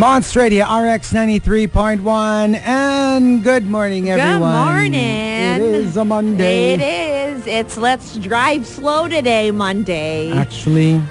Monster Radio RX 93.1 and good morning everyone. Good morning. It is a Monday. It is. It's Let's Drive Slow Today Monday. Actually.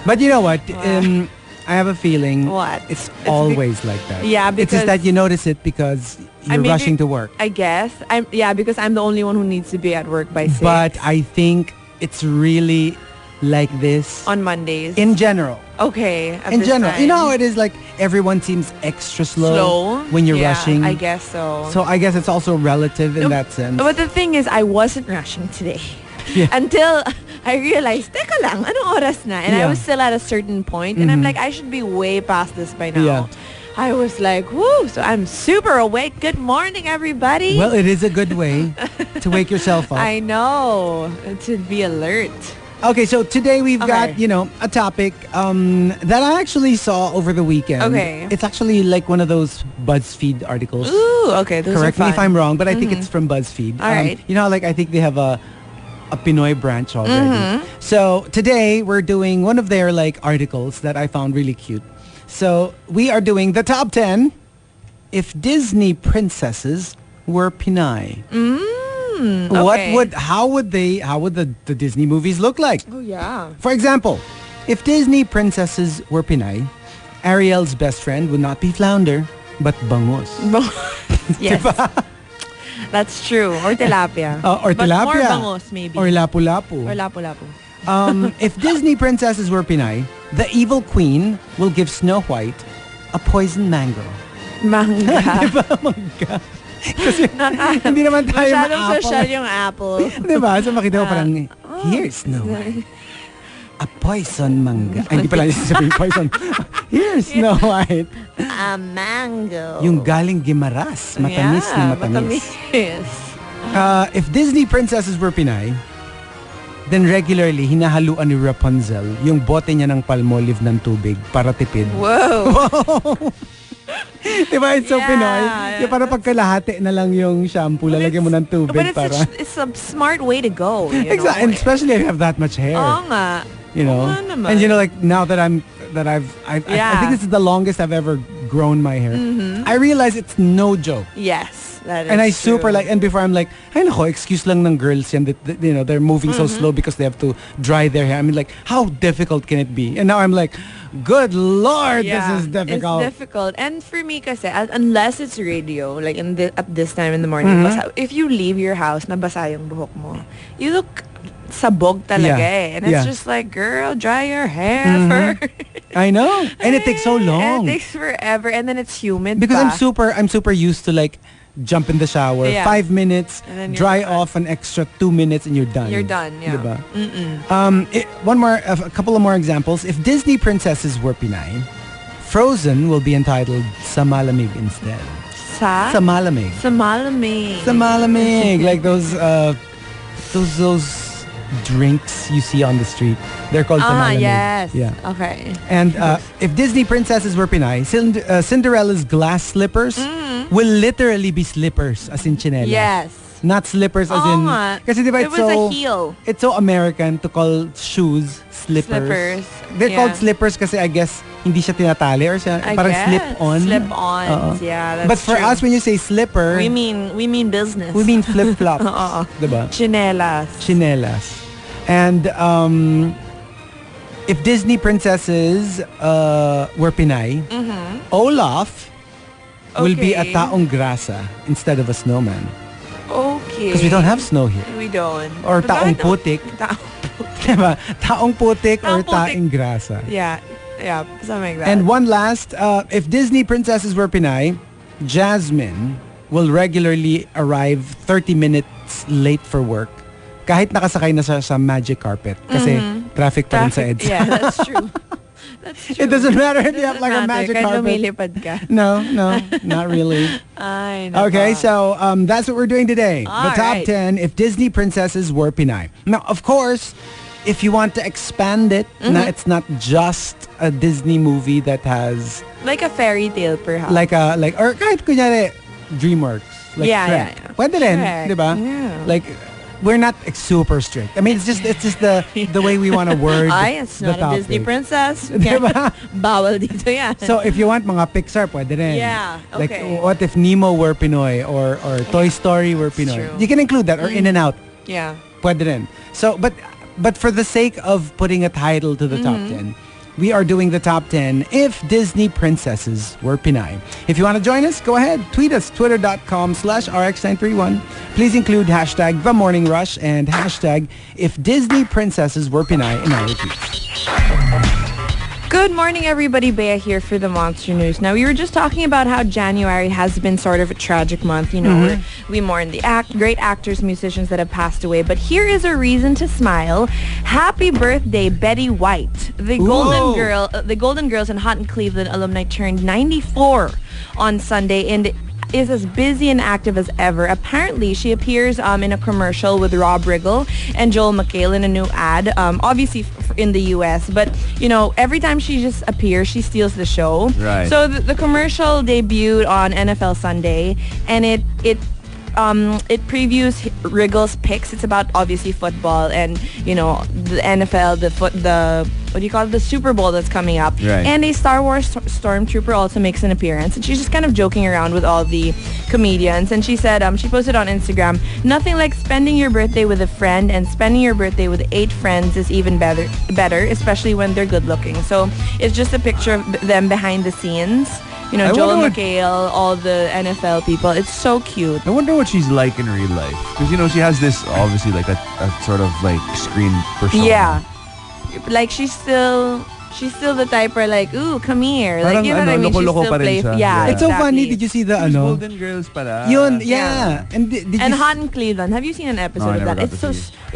But you know what? I have a feeling What? It's always like that. Yeah, it's just because- that you notice it because you're rushing to work. I guess. Because I'm the only one who needs to be at work by 6. But I think it's really like this on Mondays. in general. Okay. In general. time. You know how it is, like everyone seems extra slow when you're rushing. I guess so. So I guess it's also relative in that sense. But the thing is, I wasn't rushing today. Yeah. Until I realized, teka lang, anong oras na? And I Yeah. was still at a certain point, and I'm like, I should be way past this by now. Yeah. I was like, whoo, so I'm super awake. Good morning, everybody. Well, it is a good way to wake yourself up. I know, to be alert. Okay, so today we've got, Okay. a topic that I actually saw over the weekend. Okay. It's actually like one of those BuzzFeed articles. Ooh, okay, those Correct are me fun. if I'm wrong, but I think it's from BuzzFeed. All right. You know, like I think they have a Pinoy branch already. So today we're doing one of their like articles that I found really cute. So we are doing the top 10 if Disney princesses were Pinay. Okay. How would the Disney movies look like? Oh, yeah. For example, if Disney princesses were Pinay, Ariel's best friend would not be Flounder, but Bangus. Yes. That's true. Or tilapia. Or But tilapia. more bangos, maybe. Or lapu-lapu. Or lapu-lapu. If Disney princesses were Pinay, the evil queen will give Snow White a poison mango. Manga. Diba? Mangga. Kasi hindi naman tayo Masyadong ma-apple. social yung apple. Diba? So makita mo parang, here's Snow White. A poison manga. Ay, hindi pala sabihin poison. Here's Snow White. A mango. Yung galing Gimaras. Matamis na matamis. If Disney princesses were Pinay, then regularly, hinahaluan ni Rapunzel yung bote niya ng palmolive ng tubig para tipid. Whoa. Diba? It's so Yeah. Pinoy. Yung para pagkalahati na lang yung shampoo, lalagyan mo ng tubig But it's a smart way to go. You Exactly. know? And especially if you have that much hair. Oo nga. You know? Oo nga naman. And you know, like now that I think this is the longest I've ever grown my hair. I realize it's no joke. Yes. That is And I true. super like, and before I'm like, ay nako, excuse lang ng girls yan that, you know, they're moving so slow because they have to dry their hair. I mean, like, how difficult can it be? And now I'm like, good Lord, this is difficult. It's difficult. And for me kasi, unless it's radio, like at this time in the morning, if you leave your house, nabasa yung buhok mo, you look sabog talaga eh. And it's just like, girl, dry your hair first. I know. And it takes so long. And it takes forever. And then it's humid Because pa. I'm super used to like jump in the shower, 5 minutes, And then you're dry done. off an extra 2 minutes, and you're done. You're done, yeah. Diba? A couple of more examples. If Disney princesses were Pinay, Frozen will be entitled Sa Malamig instead. Sa? Sa Malamig. Sa malamig. Sa Malamig. Like those drinks you see on the street. They're called Sa Malamig. Yes. Yeah. Okay. And if Disney princesses were Pinay, Cinderella's glass slippers will literally be slippers, as in chinelas. Yes. Not slippers as Oo in... nga. Kasi diba It was a heel. It's so American to call shoes slippers. They're called slippers kasi I guess hindi siya tinatali or siya I parang guess. slip-on. Slip-ons. Yeah, that's But for true. us, when you say slipper, We mean business. we mean flip-flops. Oo. Diba? Chinelas. Chinelas. And if Disney princesses were Pinay, Olaf will be a Okay. taong grasa instead of a snowman. Okay. Because we don't have snow here. We don't. Or But taong bakit no- putik. Taong Diba? Taong putik or Taong putik. taing grasa. Yeah. Yeah. Something like that. And one last, if Disney princesses were Pinay, Jasmine will regularly arrive 30 minutes late for work kahit nakasakay na sa magic carpet kasi traffic pa rin sa EDSA. Yeah, that's true. That's true. It doesn't matter if you have like a magic Kahit carpet. lumilipad ka. No, not really. Ay, nako. Okay, so that's what we're doing today. The top Alright. 10 if Disney princesses were Pinay. Now, of course, if you want to expand it, na it's not just a Disney movie that has Like a fairy tale, perhaps. or kahit kunyari DreamWorks, like Yeah, Shrek. yeah, yeah. Pwede rin, Shrek, 'di ba? yeah. Like we're not super strict. I mean, it's just the way we want to word it's the not a topic. Disney princess. Diba? Bawal dito yan. So if you want mga Pixar, pwede rin. Yeah, okay. Like, what if Nemo were Pinoy or Toy Story were Pinoy? true. You can include that, or In and Out. Yeah. Pwede rin. So, but for the sake of putting a title to the top 10, we are doing the top 10 if Disney princesses were Pinay. If you want to join us, go ahead. Tweet us, twitter.com/rx931. Please include hashtag The Morning Rush and hashtag if Disney princesses were Pinay in our tweets. Good morning, everybody. Bea here for the Monster News. Now, we were just talking about how January has been sort of a tragic month. You know, where we mourn the great actors, musicians that have passed away. But here is a reason to smile. Happy birthday, Betty White. The Golden Girls and Hot in Cleveland alumni turned 94 on Sunday and is as busy and active as ever. Apparently, she appears in a commercial with Rob Riggle and Joel McHale in a new ad, obviously in the U.S. But, you know, every time she just appears, she steals the show. Right. So the commercial debuted on NFL Sunday, and it previews Riggle's picks. It's about obviously football and, you know, the NFL, the Super Bowl that's coming up. Right. And a Star Wars stormtrooper also makes an appearance, and she's just kind of joking around with all the comedians. And she said, she posted on Instagram, nothing like spending your birthday with a friend, and spending your birthday with 8 friends is even better, especially when they're good looking. So it's just a picture of them behind the scenes. You know, Joel McHale, all the NFL people. It's so cute. I wonder what she's like in real life. Because, you know, she has this, obviously, like a sort of, like, screen persona. Yeah. Like, she's still the type where, like, ooh, come here. Like, you know what I mean? She loko-loko still pa rin plays. siya. Yeah, It's so exactly. funny. Did you see the Golden Girls pala. Yun, yeah. And did you Hot in Cleveland. Have you seen an episode of that? It's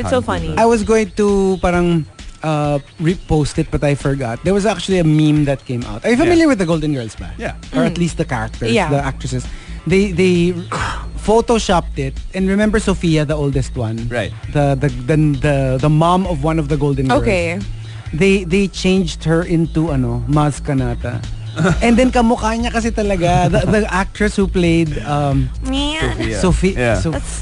so funny. I was going to parang repost it, but I forgot. There was actually a meme that came out. Are you familiar with the Golden Girls ba? Yeah. Or at least the characters, Yeah. the actresses. They photoshopped it, and remember Sophia, the oldest one, Right? The mom of one of the Golden Girls. Okay. They changed her into Maz Kanata. And then kamukha niya kasi talaga the actress who played Man. Yeah. Sophia.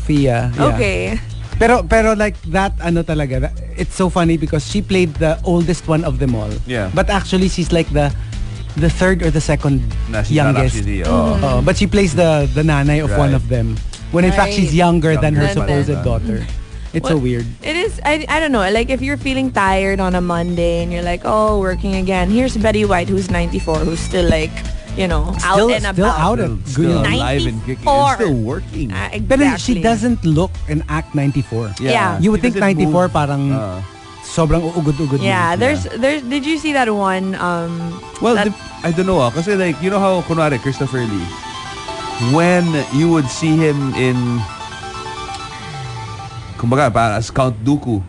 Yeah. Okay. Pero like that talaga, it's so funny because she played the oldest one of them all. Yeah. But actually she's like the third or the second Nah, she's youngest. not actually, But she plays the nanay of one of them. When in fact she's younger than her Younger supposed daughter. It's so weird. It is. I don't know. Like, if you're feeling tired on a Monday and you're like, oh, working again. Here's Betty White, who's 94, who's still like, you know, out and about. Still out at Still good. alive and kicking. 94. And still working. Exactly. But she doesn't look and act 94. Yeah. You would She think doesn't 94 move. parang sobrang uugod-ugod. Yeah, there's. Did you see that one? Well, that- I don't know. Kasi like, you know how, kunwari, Christopher Lee, when you would see him in, kumbaga, as Count Dooku,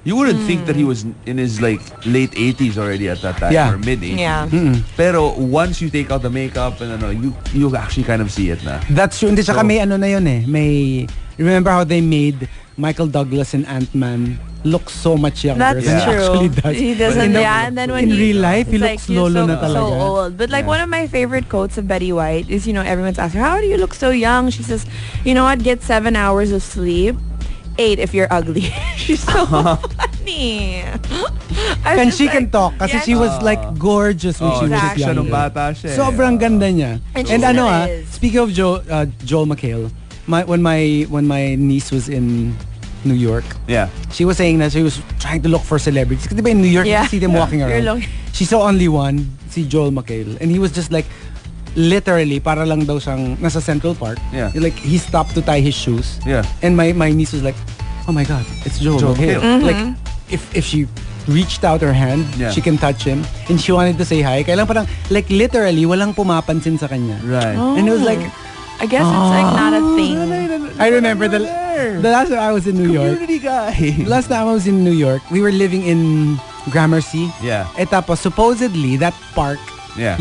you wouldn't think that he was in his like late 80s already at that time, Yeah. or mid 80s. Yeah. Pero once you take out the makeup and you actually kind of see it na. That's true. Hindi, saka may na yun eh. May, remember how they made Michael Douglas and Ant-Man look so much younger That's than he true. actually does. He doesn't. Yeah, and then when in real life, he it's looks like, you're lolo na so talaga. old. But like one of my favorite quotes of Betty White is, you know, everyone's asking, how do you look so young? She says, you know what? Get 7 hours of sleep. 8 if you're ugly. She's so funny. And she can talk kasi she was like gorgeous when she was exactly. Siya nung younger. bata siya. Sobrang ganda niya. And And she still ano is. speaking of Joel McHale, when my niece was in New York, Yeah. she was saying that she was trying to look for celebrities. Kasi diba in New York, Yeah. you see them walking You're around. looking. She saw only one, si Joel McHale. And he was just like, literally, para lang daw siyang nasa Central Park. Yeah. Like, he stopped to tie his shoes. Yeah. And my niece was like, oh my God, it's Joel McHale. McHale. Like, if she reached out her hand, Yeah. she can touch him. And she wanted to say hi. Kaya lang parang, like, literally, walang pumapansin sa kanya. Right. And it was like, I guess it's like not a thing. I remember the last time I was in New York. Community guy. Last time I was in New York, we were living in Gramercy. Yeah. Tapos supposedly that park, Yeah.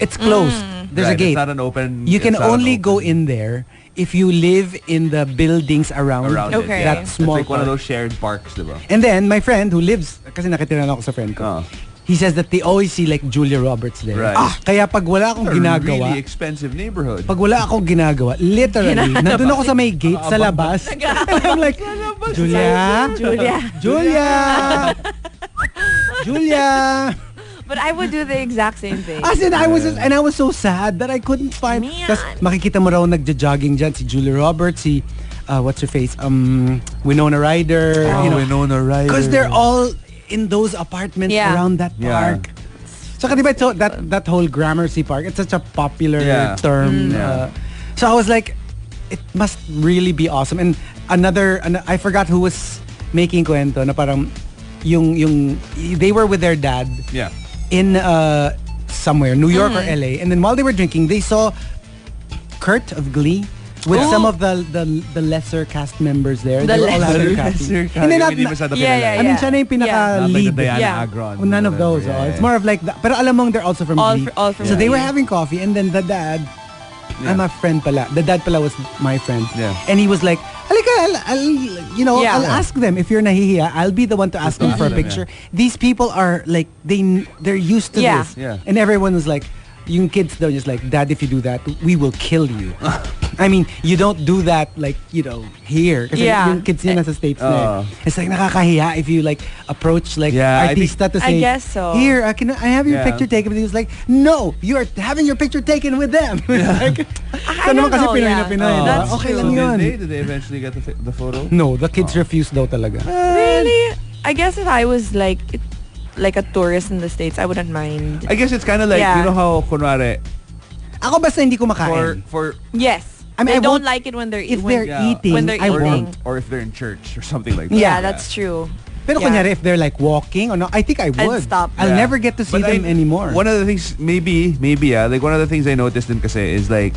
it's closed. There's a Right, gate. It's not an open. You can it's not an only go open- in there if you live in the buildings around, Okay. that It's small like one of park. those shared parks, diba? And then my friend who lives, kasi nakitira na ako sa friend ko, he says that they always see like Julia Roberts there. Right. Kaya pag wala akong ginagawa, really expensive neighborhood. pag wala akong ginagawa, literally, nandun ako sa may gate sa labas. And I'm like, Julia, Julia. But I would do the exact same thing. As in, I was so sad that I couldn't find. Man. Tas makikita mo raw nagja-jogging dyan si Julia Roberts, si what's her face? Winona Ryder. Winona Ryder. Because they're all in those apartments around that park. So, diba, so that whole Gramercy Park, it's such a popular term. So I was like, it must really be awesome. And I forgot who was making kwento na parang they were with their dad in somewhere, New York or LA. And then while they were drinking, they saw Kurt of Glee with some of the lesser cast members there. They were all having coffee. And then I mean, siya na yung pinaka-lead. None of those. It's more of like, pero alam mong they're also from Glee. So they were having coffee, and then the dad, I'm a friend pala. The dad pala was my friend. And he was like, halika, I'll ask them. If you're nahihiya, I'll be the one to ask them for a picture. These people are like, they're used to this. And everyone was like, yung kids though, just like, Dad, if you do that, we will kill you. I mean, you don't do that like, here. Kasi yung kids niya nasa States na. It's like nakakahiya if you like approach like artista to say, I guess so. Here, can I have your picture taken? But he was like, no, you are having your picture taken with them. Like, I don't know, Pinoy na Pinoy. That's okay true. lang yun. Did they eventually get the photo? No, the kids refused daw talaga. Really? I guess if I was like a tourist in the States, I wouldn't mind. I guess it's kind of like, you know how, kunwari, ako basta hindi ko makain. Yes. I mean, I I don't won't, like it when they're if they're eating, when they're I eating. won't. Or if they're in church or something like that. Yeah, that's true. Pero kunyari, if they're like walking or no, I think I would. I'd stop. I'll never get to see them anymore. One of the things, maybe, like one of the things I noticed din kasi is like,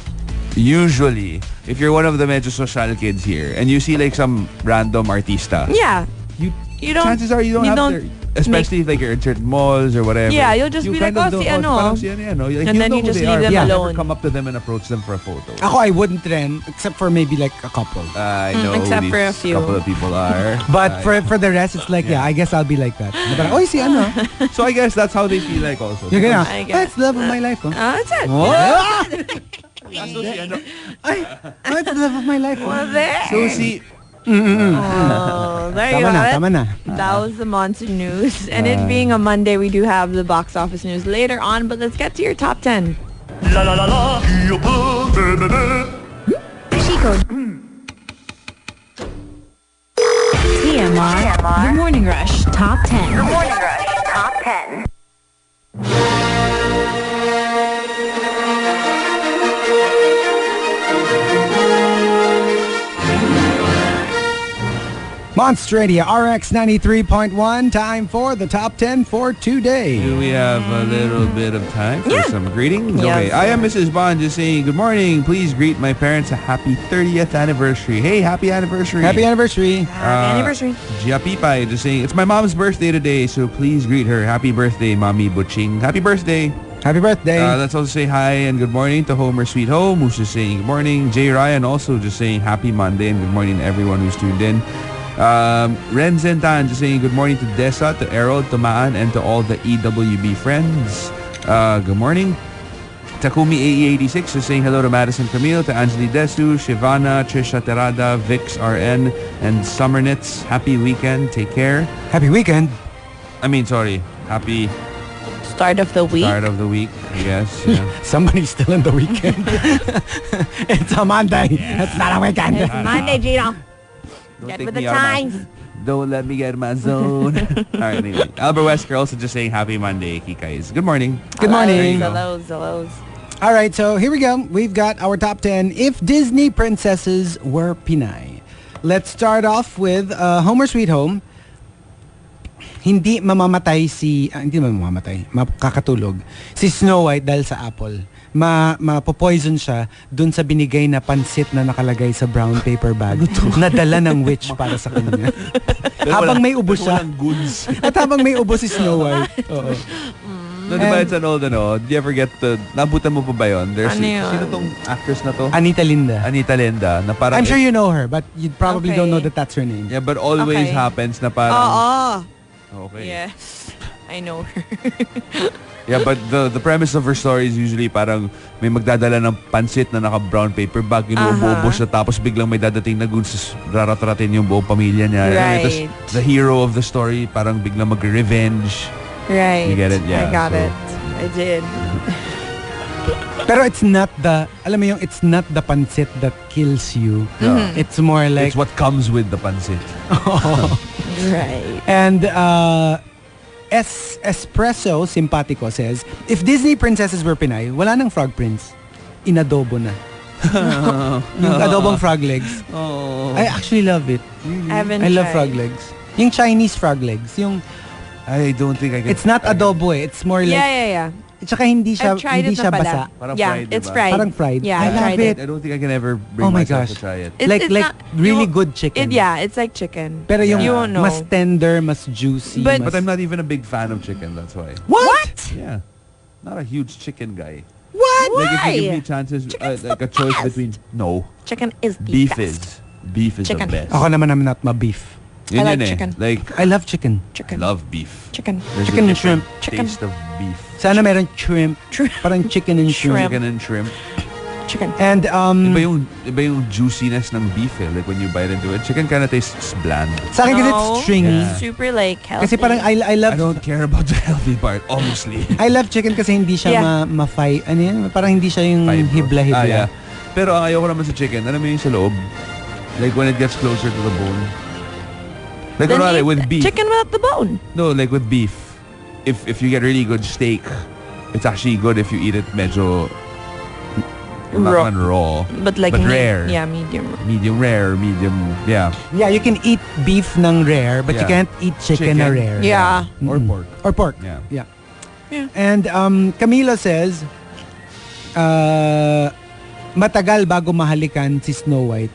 usually, if you're one of the medyo social kids here and you see like some random artista. Yeah. You don't, chances are you don't have their, especially if like you're in certain malls or whatever. Yeah, you'll just be like, si ano. Like, and then you just leave them alone. Never come up to them and approach them for a photo. Ako, I wouldn't ren, except for maybe like a couple. I know except for a few. Couple of people are. But for the rest, it's like, I guess I'll be like that. But, oy, si ano. So I guess that's how they feel like also. You're gonna, I guess. That's the love of my life. Oh. That's it. It's the love of my life. Well, there. So see, oh, there you have it. Tama na. That was the monsoon news. And it being a Monday, we do have the box office news later on, but let's get to your top 10. La la la la. Chico. TMR. The Morning Rush Top 10. The Morning Rush Top 10. Monstradia RX 93.1. Time for the top 10 for today. Do we have a little bit of time for some greetings? Yes. Okay, I am Mrs. Bond just saying good morning. Please greet my parents a happy 30th anniversary. Hey, happy anniversary. Happy anniversary. Happy anniversary. Jiapipai just saying it's my mom's birthday today, so please greet her. Happy birthday, Mommy Butching. Happy birthday. Happy birthday. Let's also say hi and good morning to Homer Sweet Home, who's just saying good morning. Jay Ryan also just saying happy Monday and good morning to everyone who's tuned in. Ren Zentan just saying good morning to Desa, to Errol, to Maan, and to all the EWB friends. Good morning. Takumi AE86 just saying hello to Madison Camille, to Anjali Desu, Shivana, Trisha Terada, Vix RN, and Summernits. Happy weekend. Take care. Happy weekend. Happy Start of the week. start of the week, I guess. Yeah. Somebody's still in the weekend. It's a Monday. It's not a weekend. It's Monday, Gino. Don't Get take with the me out of my- times. Don't let me get in my zone. All right, anyway. Albert Wesker also just saying happy Monday, Kikais. Good morning. Good morning. Hellos. All right, so here we go. We've got our top 10 if Disney princesses were Pinay. Let's start off with Homer Sweet Home. Hindi mamamatay hindi mamamatay, makakatulog si Snow White dahil sa apple. Mapopoison siya dun sa binigay na pansit na nakalagay sa brown paper bag na dala ng witch para sa kanya. Habang may ubo siya. Goods. At habang may ubo si Snow White. Oo. No, diba it's an old, do you ever get nabutan mo pa ba yun? There's, Ano yun? sino tong actress na to? Anita Linda. Anita Linda. Na parang I'm sure you know her, but you probably don't know Okay. that that's her name. Yeah, but always Okay. happens na parang... Oo. Okay. Yes. I know her. Yeah, but the premise of her story is usually parang may magdadala ng pansit na naka-brown paper bag, inuubos siya, tapos biglang may dadating na goons, raratratin yung buong pamilya niya. Right. Tapos the hero of the story parang biglang mag-revenge. Right. You get it? Yeah. I got it. I did. Pero it's not the, alam mo yung, it's not the pancit that kills you. It's more like... It's what comes with the pancit. Right. And Espresso Simpatico says, if Disney princesses were Pinay, wala nang frog prince. Inadobo na. Yung adobong frog legs. Oh. I actually love it. I love frog legs. Yung Chinese frog legs. Yung, I don't think I can. it's not adobo eh. It's more like... Yeah. Tsaka hindi siya, I've tried hindi it siya na pala. basa. Parang Yeah, fried, it's diba? fried. Parang fried. Yeah, I I love tried it. I don't think I can ever bring Oh my myself gosh. to try it. Like not, really you- good chicken. It's like chicken. Pero yung You won't know. mas tender, mas juicy. But- But I'm not even a big fan of chicken, that's why. What? Yeah. Not a huge chicken guy. What? Like if you give Why? me chances, Chicken's like the a choice best. between... No. Chicken is the Beef best. is Chicken. the best. Ako naman I'm not ma-beef. Yun I like yun eh. chicken. Like, I love chicken. Chicken. love beef. Chicken. There's Chicken a and different shrimp. Chicken. taste of beef. Sana meron shrimp. Parang chicken and shrimp. Shrimp. Chicken and shrimp. Chicken. And Iba yung juiciness ng beef eh. Like when you bite into it, chicken kind of tastes bland. sa akin kasi No. it's stringy. Yeah. Super like healthy. Kasi parang I I love don't care about the healthy part, obviously. I love chicken kasi hindi siya Yeah. ma-fry. Ano yun? Parang hindi siya yung Fibrous. hibla-hibla. Yeah. Pero ang ayoko naman sa chicken, alam mo yung sa loob? Like when it gets closer to the bone. Like Then kunwari eat with beef. chicken without the bone. No, like with beef. If you get really good steak, it's actually good if you eat it medyo Raw. not raw. But like rare. Yeah, medium. Medium rare, medium, yeah. Yeah, you can eat beef ng rare, but you Yeah. can't eat chicken na Chicken. rare. Yeah. Or pork. Or pork. Yeah. Yeah. Yeah. And Camilo says, matagal bago mahalikan si Snow White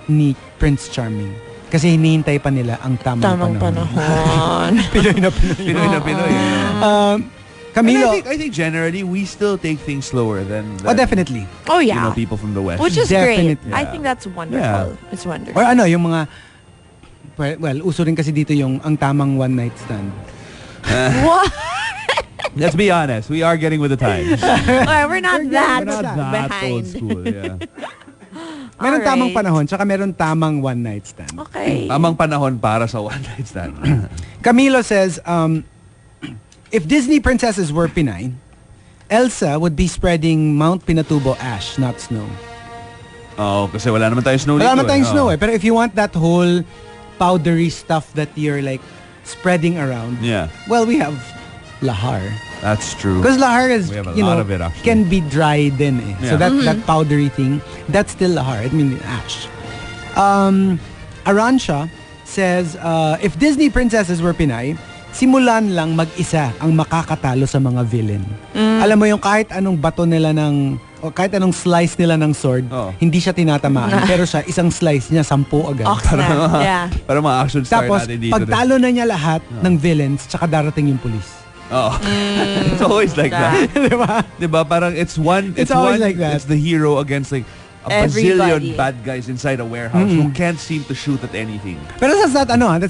ni Prince Charming. Kasi hinihintay pa nila ang tamang panahon. Pinoy na Pinoy. Pinoy na Pinoy. Camilo. And I think generally we still take things slower than Oh, definitely. Oh you yeah. know, people from the West. Which is Definitely. great. I think that's wonderful. Yeah. It's wonderful. Or ano, yung mga, well, uso rin kasi dito yung ang tamang one night stand. What? Let's be honest, we are getting with the times. Well, we're not that We're not that old behind. school. Yeah. Meron Alright. tamang panahon, tsaka meron tamang one night stand. Okay. Tamang panahon para sa one night stand. Camilo says, if Disney princesses were Pinay, Elsa would be spreading Mount Pinatubo ash, not snow. Oh, kasi wala naman tayong snow Wala dito. naman tayong eh. snow Oh. eh. Pero if you want that whole powdery stuff that you're like spreading around, Yeah, well, we have Lahar. that's true. Because Lahar is, We have a you lot know, of it, actually. can be dry din eh. So Yeah. that powdery thing, that's still Lahar. I mean, ash. Aransha says, if Disney princesses were Pinay, simulan lang mag-isa ang makakatalo sa mga villain. Alam mo yung kahit anong bato nila o kahit anong slice nila ng sword, Oo. hindi siya tinatamaan. Pero siya, isang slice niya, 10 agad. Oxnard. Yeah. Para mga action star Tapos, natin dito. pagtalo na niya lahat ng villains, tsaka darating yung police. Oh. It's always like that. Diba? Diba? Parang it's It's always like that. It's the hero against like a Everybody. bazillion bad guys inside a warehouse who can't seem to shoot at anything. Pero that's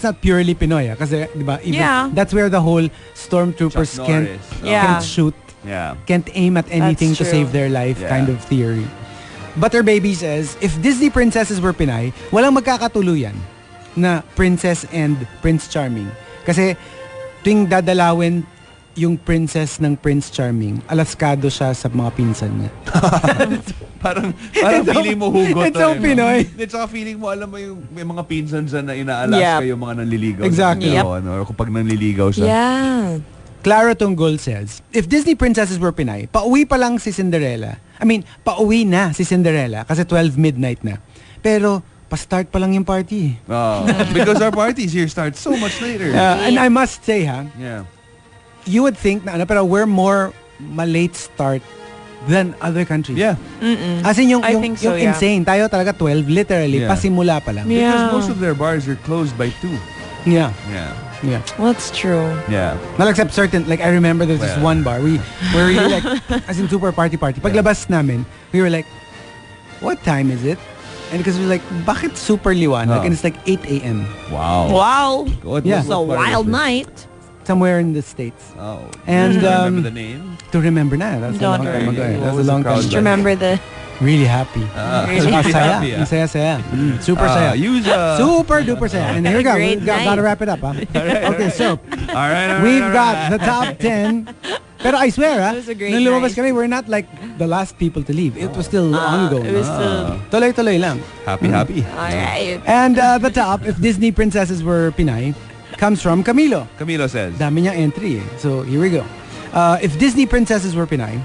not purely Pinoy. Kasi, di ba, even, Yeah. that's where the whole stormtroopers Chuck can't, Norris. Yeah. can't shoot, Yeah. can't aim at anything to true. save their life Yeah. kind of theory. Butter Baby says, if Disney princesses were Pinay, walang magkakatuluyan na princess and Prince Charming. Kasi tuwing dadalawin yung princess ng Prince Charming, alaskado siya sa mga pinsan niya. Parang It's so- feeling mo hugot. it's so no? Pinoy. It's saka feeling mo, alam mo yung may mga pinsan dyan na inaalaska Yep. yung mga nanliligaw. Exactly. Yep. Ano, or kapag nanliligaw siya. Yeah. Clara Tunggol says, if Disney princesses were Pinay, pauwi pa lang si Cinderella. I mean, pauwi na si Cinderella kasi 12 midnight na. Pero, pa-start pa lang yung party. Oh, because our parties here start so much later. And I must say, Yeah. you would think na pero we're more ma-late start than other countries. Yeah. As in yung, I yung, think so, yung yeah. insane. Tayo talaga 12, literally, Yeah. pasimula pa lang. Yeah. Because most of their bars are closed by 2. Yeah. Yeah. Yeah. Well, that's true. Yeah. Well, except certain, like I remember there's this Well. one bar. We're really like, as in super party. Paglabas namin, we were like, what time is it? And because we were like, bakit super liwanag? Oh. And it's like 8 a.m. Wow. Wow. What Yeah. was It's a what bar wild is it? night. somewhere in the States. Oh. And Do you remember the name? to remember na. That's a long time ago. What That's a was the long time crowd ago. Just remember the... Really happy. Really Saya. happy, Ang saya. Super saya. Use Super duper saya. And here we go. Great Gotta night. wrap it up. Huh? Okay, so All right. we've got the top 10. Pero I swear, It was a great nung lumabas night. kami, we're not like the last people to leave. It was still ongoing. It was still... Tuloy-tuloy lang. Happy. Alright. And the top, if Disney princesses were Pinay, comes from Camilo. Camilo says. Dami niyang entry eh. So, here we go. If Disney princesses were Pinay,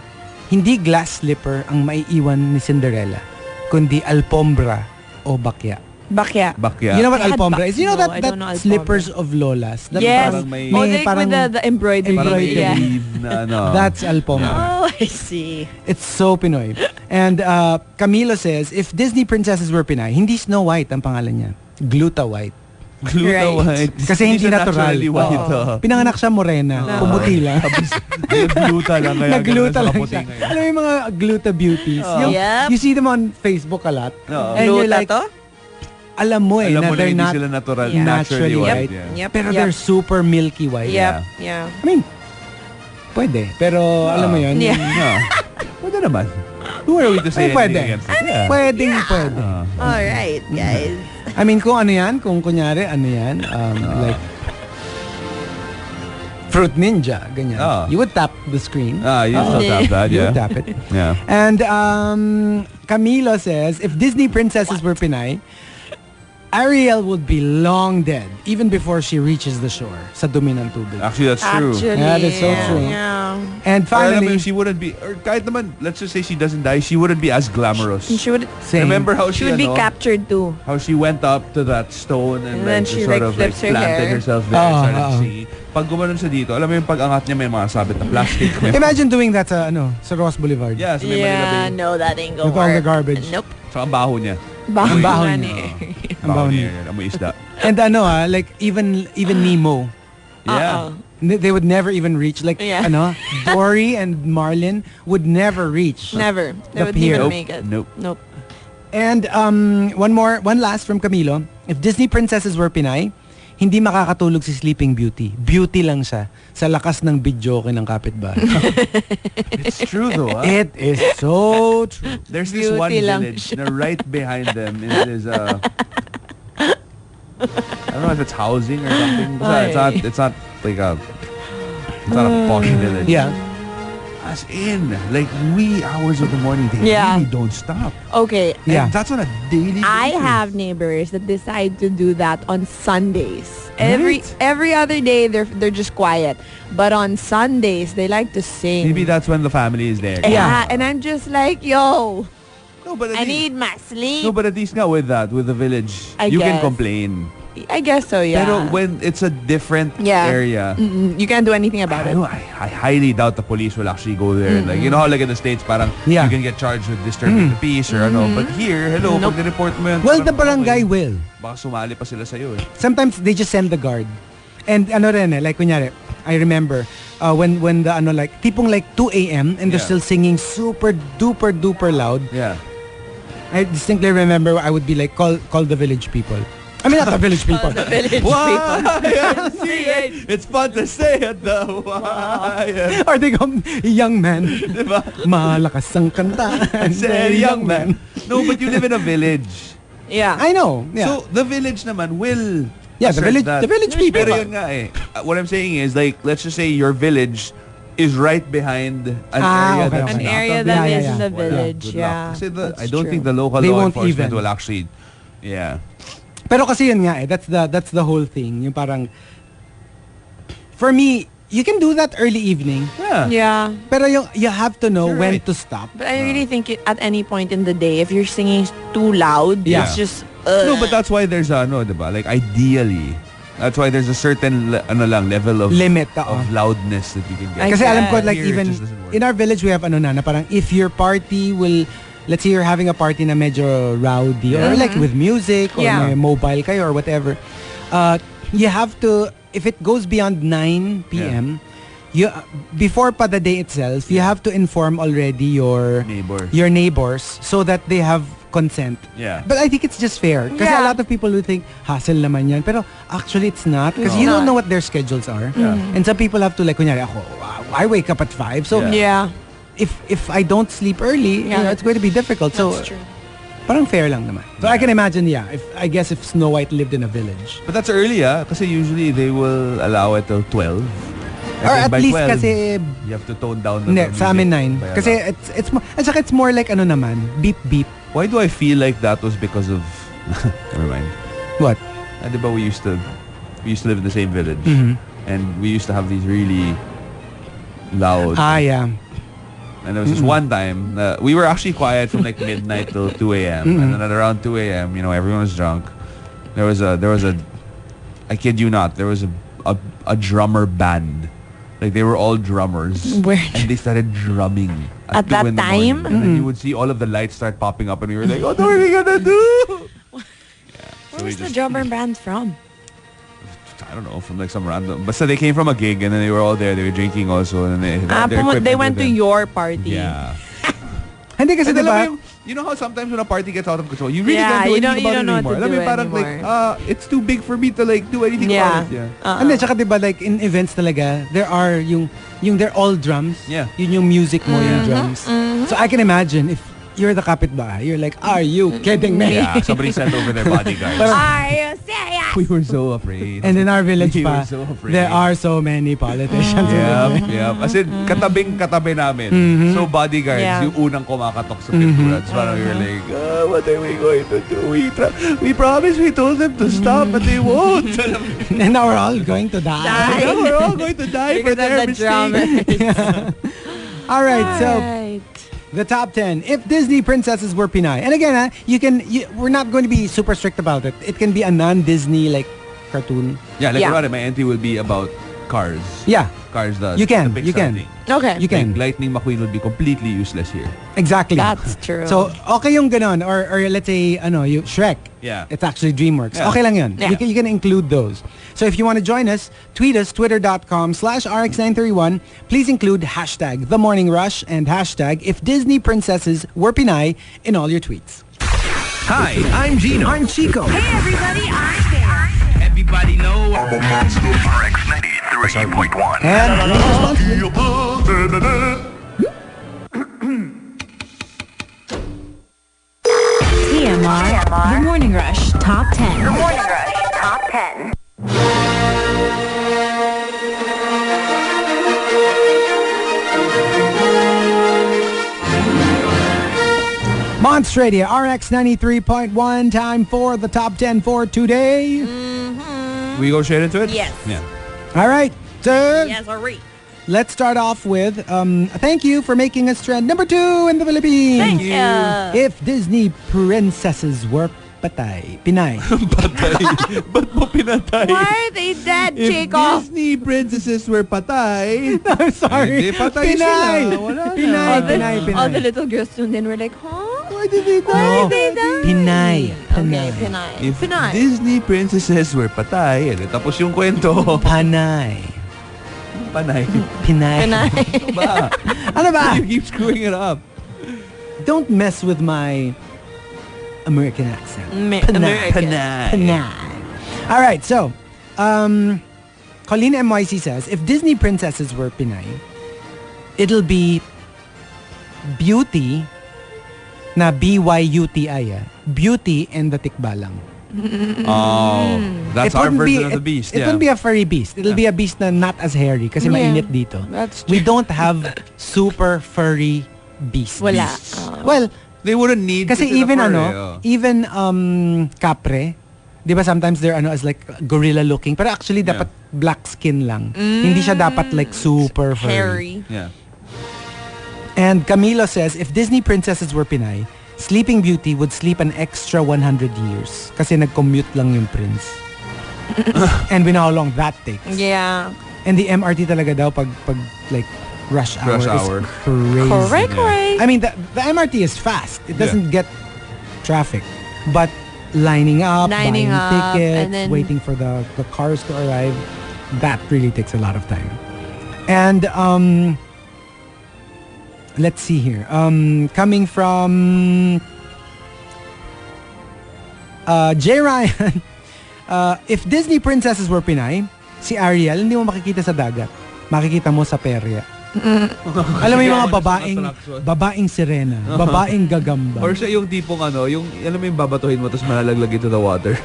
hindi glass slipper ang maiiwan ni Cinderella, kundi alpombra o bakya. Bakya. Bakya. You know what I had alpombra is? You know no, that I don't know alpombra. slippers of lolas? That Yes. parang may- Oh, like parang- with the embroidery. Parang Embroidery. Yeah. weave na ano. That's alpombra. Oh, I see. It's so Pinoy. And Camilo says, if Disney princesses were Pinay, hindi Snow White ang pangalan niya. Gluta White. Gluta Right. white. Kasi hindi siya natural. naturally white. Oo. Pinanganak siya morena, pumuti lang. Gluta lang. Kaya Nagluta ganun lang sa kaputi siya. ngayon. Alam mo yung mga gluta beauties? Yung, Yep. You see them on Facebook a lot. Oo. And you're Gluta like, to? alam mo eh, Alam na mo na they're hindi not sila natural, Yeah. naturally Naturally white. white. Yeah. Yep. pero yep. they're super milky white. Yep. Yeah. I mean, pwede. Pero alam mo yun, Yeah. No. Pwede naman. Who are we to say Ay, pwede. anything against it? Yeah. pwedeng pwede. Alright, guys. I mean, kung ano yan, kung kunyari, ano yan, like, Fruit Ninja, ganyan. You would tap the screen. You still tap that, You yeah. would tap it. Yeah. And Camilo says, if Disney princesses were Pinay, Ariel would be long dead even before she reaches the shore sa dumi ng tubig. Actually, that's true. Actually, Yeah, that's so true. Yeah. And Or alam mo, finally, she wouldn't be, or kahit naman, let's just say she doesn't die, she wouldn't be as glamorous. She would same. Remember how she she, would be ano, captured too. how she went up to that stone and, And then like, she, sort like, of like flips her planted hair. herself there and started Oo. singing. Pag gumanon siya dito, alam mo yung pag-angat niya may mga sabit na plastic. Imagine doing that sa Ross Boulevard. Yeah, so may Manila Yeah, Bay. no, that ain't gonna With all the work. garbage. Nope. So ang baho niya. Ang baho nga niya. ni. Ang baho niya. Amoy isda. And like even Nemo, Yeah. they would never even reach. Like, Yeah. Dory and Marlin would never reach. Never. They The would pier. never make it. Nope. Nope. And one last from Camilo. If Disney princesses were Pinay, hindi makakatulog si Sleeping Beauty. Beauty lang siya sa lakas ng bidyoke ng kapitbahay. It's true though. It is so true. There's this one Beauty lang village na right behind them is I don't know if it's housing or something. Basta it's not like it's not a posh village. Yeah. As in, like wee hours of the morning, they Yeah. really don't stop. Okay. Yeah. And that's on a daily basis. I have neighbors that decide to do that on Sundays. Right. Every other day they're just quiet, but on Sundays they like to sing. Maybe that's when the family is there. Yeah, and I'm just like, yo, No, but at I least, need my sleep. no, but at least nga with that, with the village, I you can guess. complain. I guess so, yeah. Pero when it's a different Yeah. area, You can't do anything about I, it. know, I highly doubt the police will actually go there. Like, you know how like in the States, parang Yeah. you can get charged with disturbing the peace or ano. But here, hello, Nope. pag report mo yun. Well, the parang, barangay okay, will. Baka sumali pa sila sa'yo eh. Sometimes they just send the guard. And ano rin like kunyari, I remember when the like tipong like 2 a.m. and they're Yeah. still singing super duper duper loud. Yeah. I distinctly remember I would be like, call the village people. I mean, not the village people. The village Why? people. It's fun to say it though. Why? Or they go, young man, Diba? malakas ang kanta. Say, young man. No, but you live in a village. Yeah. I know. Yeah. So, the village naman will yeah, the assert village, that. the village people. Pero yun nga eh. What I'm saying is like, let's just say your village is right behind an area okay, that's An okay. not area a that Yeah, is yeah, in the Well, village, good luck. yeah. Kasi That's I don't true. think the local They law won't enforcement even. will actually, yeah. Pero kasi yun nga that's the whole thing. Yung parang, for me, you can do that early evening. Yeah. Yeah. Pero you have to know You're when right. to stop. But I really think at any point in the day, if you're singing too loud, Yeah. it's just... No, but that's why there's diba? Like ideally, that's why there's a certain level of Limit, of loudness that you can get. I Kasi alam ko, like Here, it even just doesn't work. in our village, we have na parang if your party will, let's say you're having a party na medyo rowdy or like with music or Yeah. may mobile kayo or whatever, you have to, if it goes beyond 9 p.m., you before pa the day itself, you have to inform already your neighbors so that they have consent. Yeah. But I think it's just fair. Kasi a lot of people will think, hassle naman yan. Pero actually, it's not. Because you don't know what their schedules are. Yeah. And some people have to like, kunyari ako, I wake up at 5. So if I don't sleep early, you know, it's going to be difficult. That's so true. Parang fair lang naman. So I can imagine, I guess if Snow White lived in a village. But that's early, kasi usually they will allow it till 12. Or at by least 12, kasi you have to tone down the hindi, music sa amin 9. by a Kasi lot. it's more, at saka it's more like ano naman, beep beep. Why do I feel like that was because of never mind. What? Diba we used to live in the same village, and we used to have these really loud. Yeah. And there was this one time we were actually quiet from like midnight till 2 a.m. And then at around 2 a.m., everyone was drunk. There was a I kid you not, there was a drummer band. Like they were all drummers. Weird. And they started drumming At 2 that in the time? morning. And then you would see all of the lights start popping up and we were like, what are we gonna do? Where's the drummer band from? I don't know, from like some random. But so they came from a gig and then they were all there. They were drinking also. And they They went to your party. Yeah. Hindi kasi And then, diba? alam mo yung, you know how sometimes when a party gets out of control, you really Yeah, can't do you anything don't about know it what to anymore. Alam mo do yung parang anymore. like, it's too big for me to like do anything about it. Yeah. Hindi, tsaka diba like in events talaga, there are yung they're all drums. Yeah. Yun yung music mo, yung drums. So I can imagine if you're the kapitbahay, you're like, are you kidding me? Yeah, somebody sent over their bodyguards. Are you serious? We were so afraid. And in our village We pa, were so afraid. there are so many politicians. Yep. As in, katabing-katabi namin. So bodyguards, Yeah. yung unang kumakatok sa pintura. So parang we were like, what are we going to do? We promised we told them to stop, but they won't. And now we're all going to die. Now we're all going to die for Because of their the mistake. drummers. All right, so the top 10. If Disney princesses were Pinay. And again, we're not going to be super strict about it. It can be a non-Disney like cartoon. Yeah, like Yeah. my entry will be about Cars. Yeah, Cars, the You can, the you Pixar can. thing. Okay. you can. Like, Lightning McQueen would be completely useless here. Exactly. That's true. So, okay yung ganon. Or let's say, yung Shrek. Yeah. It's actually DreamWorks. Yeah. Okay lang yun. Yeah. You can include those. So if you want to join us, tweet us, twitter.com/RX931. Please include hashtag The Morning Rush and hashtag If Disney Princesses Were Pinay in all your tweets. Hi, I'm Gino. I'm Chico. Hey everybody, I'm there. Everybody know I'm a monster. RX 93.1. And drink responsibly. TMR. The Morning Rush Top 10. Morning Rush Top 10. Monster Radio, RX 93.1. Time for the top 10 for today. We go straight into it? Yes. Yeah. All right. So Yes, alright. let's start off with a thank you for making us trend number 2 in the Philippines. Thank you. If Disney princesses were patay, Pinay. Patay. Ba't mo pinatay? Why are they dead, If Chico? Disney princesses were patay, I'm sorry. Hindi, patay Pinay. sila. Wala na. Pinay. All the little girls tuned in were like, huh? Why did they No. They died. Pinay. Okay, Pinay. If Pinay. Disney princesses were patay, tapos yung kwento, Panay. panay. Pinay. Pinay. Ba? Ano ba? You keep screwing it up. Don't mess with my American accent. American. Pinay. All right, so, Colleen MYC says, if Disney princesses were Pinay, it'll be Beauty na B-Y-U-T-I, Beauty and the Tikbalang. Oh, that's our version of the beast. It wouldn't be a furry beast. It'll be a beast na not as hairy kasi Yeah. mainit dito. That's We don't have super furry beasts. Wala. Well, They wouldn't need kasi to sila even fur, even kapre, 'di ba sometimes they're as like gorilla looking, pero actually dapat black skin lang. Hindi siya dapat like super furry. Harry. Yeah. And Camilo says, if Disney princesses were Pinay, Sleeping Beauty would sleep an extra 100 years kasi nag-commute lang yung prince. And we know how long that takes. Yeah. And the MRT talaga daw pag like rush hour, Rush hour. is crazy. Correct, Yeah. correct. I mean, the MRT is fast. It doesn't get traffic. But lining up, Lining buying up, tickets, and then- waiting for the cars to arrive, that really takes a lot of time. And let's see here. Coming from J. Ryan, if Disney princesses were Pinay, si Ariel hindi mo makikita sa dagat. Makikita mo sa perya. Alam mo yung mga babaeng sirena, babaeng gagamba. Or siya yung tipong yung alam mo yung babatuhin mo tapos malalaglag into the water.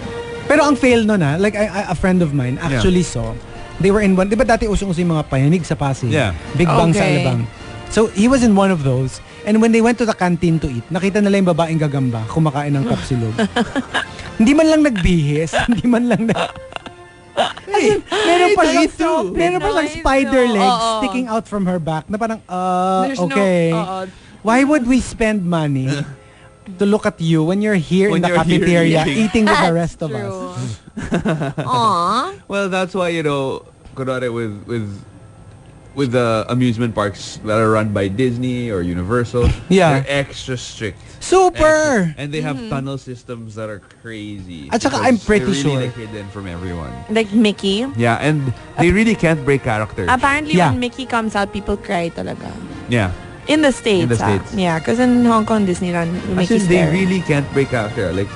Pero ang fail nun like a friend of mine actually saw, they were in one, di ba dati usong-uso yung mga payanig sa Pasig? Yeah. Big Bang sa Alabang. So he was in one of those, and when they went to the canteen to eat, nakita nila yung babaeng gagamba kumakain ng kapsilog. Hindi man lang nagbihis, hindi man lang meron pa siyang spider legs sticking out from her back na parang, okay. Why would we spend money to look at you when you're here in the cafeteria eating with the rest of us? Aww. Well, that's why, kunwari with the amusement parks that are run by Disney or Universal, they're extra strict. Super! Extra. And they have tunnel systems that are crazy. At saka I'm pretty they're really, sure. hidden from everyone. Like Mickey. Yeah, and they really can't break character. Apparently, when Mickey comes out, people cry talaga. Yeah. In the States. In the States. Yeah, because in Hong Kong, Disneyland, Mickey's they there. really can't break character. Like,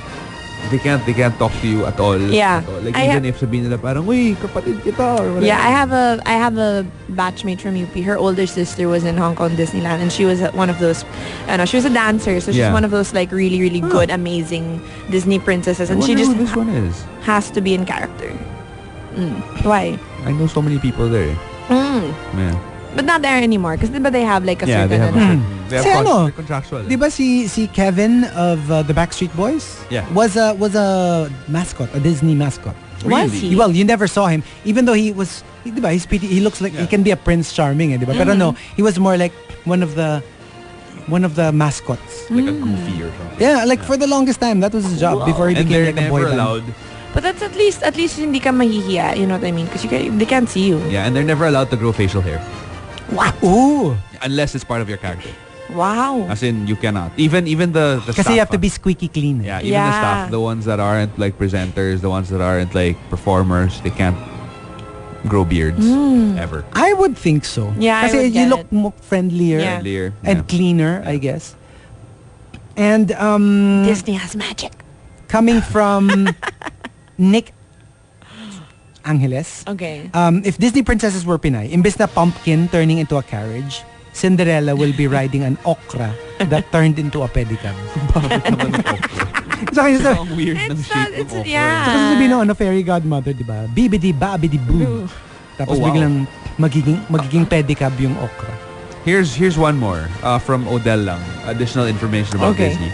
they can't talk to you at all. Yeah. At all. Like, even if sabihin nila parang, uy, kapatid kita or whatever. Yeah, I have a batchmate from UP. Her older sister was in Hong Kong Disneyland, and she was one of those, she was a dancer, so she's one of those like really, really good, amazing Disney princesses, and she just who this one is. has to be in character. Why? I know so many people there. Yeah. But not there anymore, because they have like a certain... they have Kasi contractual. Di ba si Kevin of the Backstreet Boys? Yeah. Was a mascot, a Disney mascot. Was he? Well, you never saw him, even though he was, di ba, he looks like, he can be a Prince Charming, di ba? Pero no, he was more like one of the mascots. Like a goofy or something. Yeah, like for the longest time, that was his job before he And became they're like a boy never band. allowed. But that's at least hindi ka mahihiya, you know what I mean? Because they can't see you. Yeah, and they're never allowed to grow facial hair. What? Ooh. Unless it's part of your character. Wow. As in, you cannot. Even the staff. Kasi you have to be squeaky clean. Yeah, even the staff, the ones that aren't like presenters, the ones that aren't like performers, they can't grow beards ever. I would think so. Yeah, I Kasi would you get look it. more friendlier Friendlier, and cleaner, I guess. And Disney has magic. coming from Nick Angeles. Okay. If Disney princesses were Pinay, imbes na pumpkin turning into a carriage, Cinderella will be riding an okra that turned into a pedicab. Saka yung Ang weird ng shape ng okra. Saka sasabihin ng fairy godmother, di ba? Bibidi babidi boo. Tapos biglang magiging pedicab yung okra. Here's one more from Odell lang. Additional information about Disney.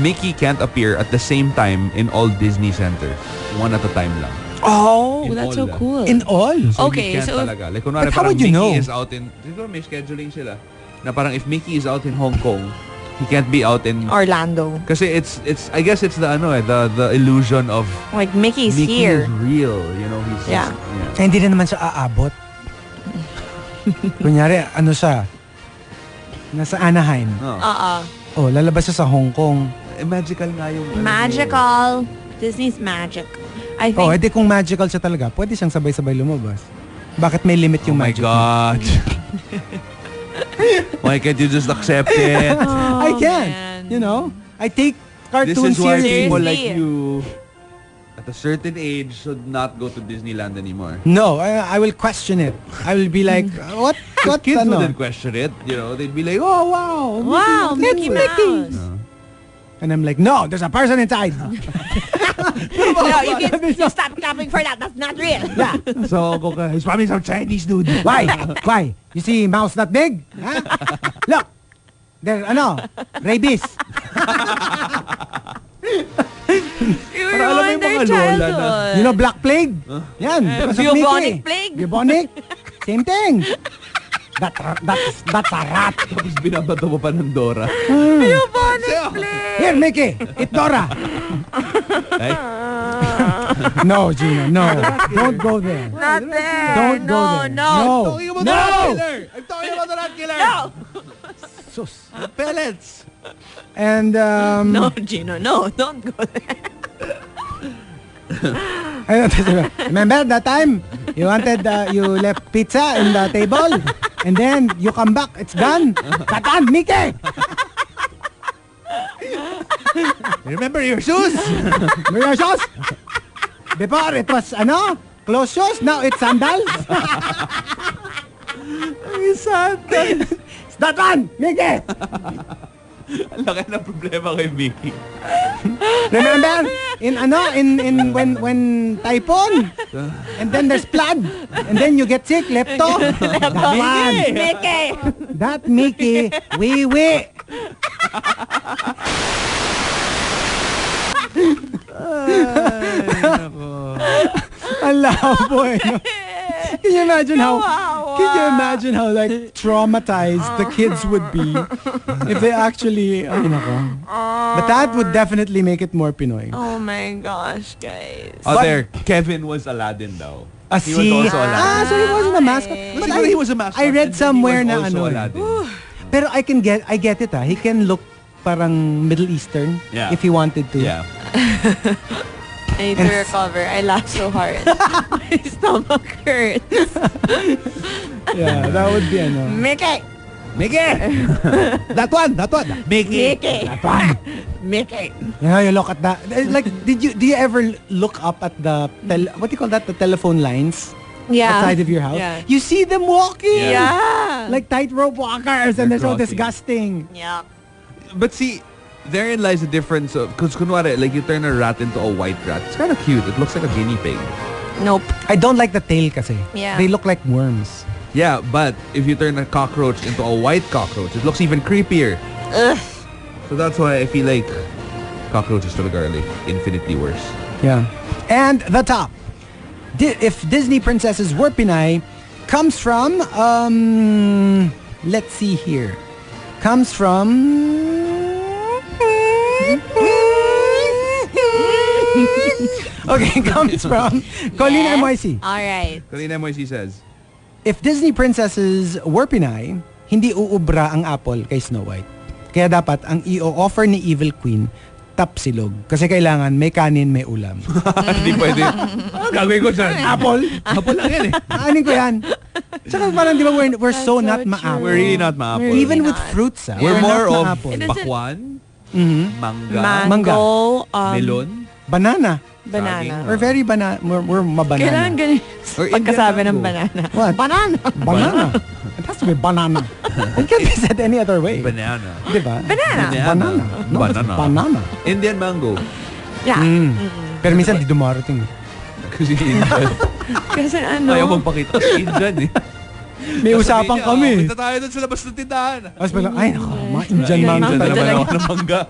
Mickey can't appear at the same time in all Disney centers. One at a time lang. Oh, In that's all so cool. In all? So Okay, he can't so- talaga. Like, kunwari, But how parang would you Mickey know? is out in... Siguro may scheduling sila. Na parang if Mickey is out in Hong Kong, he can't be out in... Orlando. Kasi it's I guess it's the illusion of Like Mickey's Mickey here. is real. You know, he's Yeah. just... Kaya hindi rin naman siya aabot. Kunyari, siya? Nasa Anaheim. Oh, lalabas siya sa Hong Kong. Magical nga yung... Magical. Disney's magic. I think. Oh, edi kung magical siya talaga, pwede siyang sabay-sabay lumabas. Bakit may limit yung Oh my magic? God. Why can't you just accept it? I can. man. You know? I take This cartoons is why seriously. people Seriously. like you at a certain age should not go to Disneyland anymore. No, I will question it. I will be like, what Kids ano? wouldn't question it. You know, they'd be like, oh, wow. Wow, Mickey Mouse. And I'm like, no, there's a person inside. No, you stop clapping for that. That's not real. Yeah. So, he's probably some Chinese dude. Why? Why? You see mouse that big? Huh? Look. There, rabies. You Para alam mo yung mga lola na. You know Black Plague? Yan. because of bubonic Mickey. plague. Bubonic. Same thing. That's a rat. Tapos binabato mo pa ng Dora. Bubonic plague. Here, Mickey. Eat Dora. Ay, No, Gino. No. Don't go there. Not there. Don't go there. No. talking about No. the rat killer. I'm talking about the rat killer. No. Sus. Pellets. And No, Gino. No, don't go there. remember that time You left pizza in the table, and then you come back. It's done. Katan, Mickey. Remember your shoes? Your shoes. Before it was closed shoes. Now it's sandals. Sandals. It's that one, Mickey. Ang laki ng problema kay Mickey. Remember in when typhoon, and then there's flood, and then you get sick, lepto. That one, Mickey. that Mickey, wee. Ang labo no? Can you imagine how like traumatized the kids would be if they actually but that would definitely make it more Pinoy. Oh my gosh, guys. There, Kevin was Aladdin daw. He was also Aladdin. so he wasn't a mascot. But Siguro he was a mascot. I read and then somewhere he na was also eh. Aladdin. Pero I get it He can look parang Middle Eastern if he wanted to. Yeah. I need to recover. I laughed so hard. My stomach hurts. Yeah, that would be Mickey! Mickey! That one! Mickey! That one. Mickey! You look at that. Like, do you ever look up at the what do you call that? The telephone lines outside of your house. Yeah. You see them walking. Yeah. Like tightrope walkers, and they're so crossing. disgusting. Yeah. But see, therein lies the difference of, because kunwari, like you turn a rat into a white rat. It's kind of cute. It looks like a guinea pig. Nope. I don't like the tail kasi. Yeah. They look like worms. Yeah, but if you turn a cockroach into a white cockroach, it looks even creepier. Ugh. So that's why I feel like cockroaches to the garlic infinitely worse. Yeah. And the top. If Disney princesses were Pinay, comes from, let's see here. Comes from... Okay, comes from Colleen MYC. All right. Kalina Moisey says, If Disney princesses were Pinay, hindi uubra ang apple kay Snow White. Kaya dapat ang i-offer ni Evil Queen tapsilog. Kasi kailangan may kanin, may ulam. hindi pwede. Ano gagawin ko dyan? Apple? Apple lang yan eh. Anin ko yan. Tsaka parang di ba we're so not so ma-apple. We're really not ma-apple. Even Really with not. fruits, We're more not of ma-apple. It doesn't- bakwan, manga, Mango. melon. Banana. Banana. We're very we're mabanana. Kailangan ganun Or pagkasabi Indian ng mango. banana. What? Banana. It has to be banana. It can't be said any other way. Banana. Di ba? Banana. Banana. No, it's Banana. banana. Indian mango. Yeah. Pero minsan di dumarating. Kasi Indian. Kasi ano? Ayaw magpakita kasi Indian eh. May usapan kami. Punta tayo doon sa labas ng tindahan. Tapos pala, ay nako, mga Indian mango Indian na talaga. naman ako ng mangga.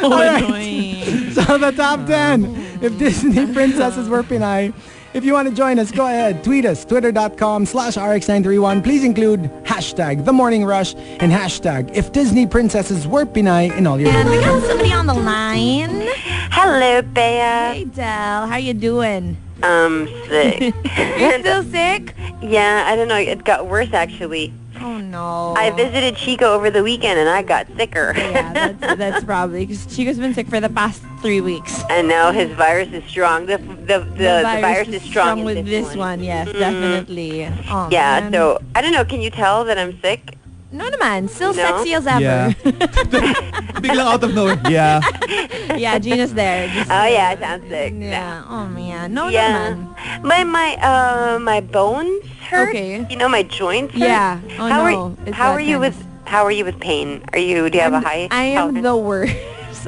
So Alright. annoying. So the top 10. If Disney princesses were Pinay, if you want to join us, go ahead. Tweet us, twitter.com/rx931. Please include hashtag The Morning Rush and hashtag If Disney princesses were Pinay in all your And we videos. got somebody on the line. Hello, Bea. Hey, Del. How you doing? Sick. You still sick? Yeah, I don't know. It got worse, actually. Oh, no. I visited Chico over the weekend, and I got sicker. Yeah, that's probably because Chico's been sick for the past 3 weeks. And now his virus is strong. The virus is strong in with this one. Yes, definitely. Oh, Yeah, man. so I don't know. Can you tell that I'm sick? No naman. Still No? sexy as ever. Yeah. Biglang out of nowhere. Yeah. Yeah, Gina's there. Just, Oh yeah, it sounds sick. Yeah. Oh, man. No Yeah. naman. My bones hurt. Okay. You know, my joints hurt. Yeah. Oh, how no. It's how that are you kind with how are you with pain? Do you have a high I am tolerance? the worst.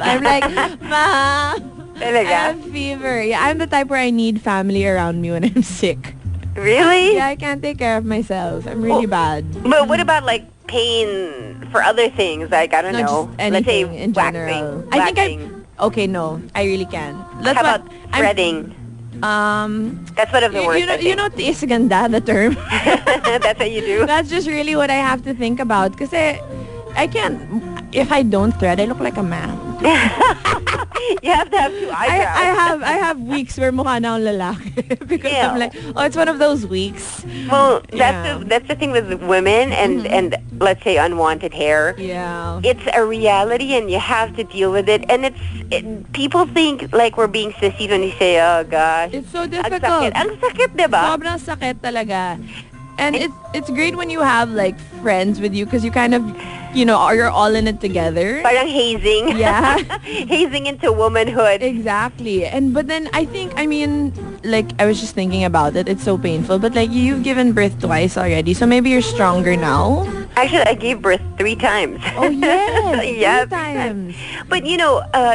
I'm like, Ma, I Talaga? have fever. Yeah, I'm the type where I need family around me when I'm sick. Really? Yeah, I can't take care of myself. I'm really bad. But what about like pain for other things? Like I don't Not know. just anything Let's say in waxing. general. I think waxing. okay, no, I really can. That's How what about threading? That's one of the worst. you know, tiis ganda, the term. That's what you do. That's just really what I have to think about. Kasi I can't. If I don't thread, I look like a man. You have to have two eyebrows. I have weeks where mukha na akong lalaki because I'm like, oh, it's one of those weeks. Well, that's the thing with women and let's say unwanted hair. Yeah. It's a reality and you have to deal with it. And people think like we're being sissies when you say, oh gosh. It's so difficult. Ang sakit, diba? Sobrang sakit talaga. And it's great when you have like friends with you because you kind of, you're all in it together. Parang hazing. Yeah. Hazing into womanhood. Exactly. But then I was just thinking about it. It's so painful. But like you've given birth twice already. So maybe you're stronger now. Actually, I gave birth 3 times. Oh, yes. Yeah, 3 times. But,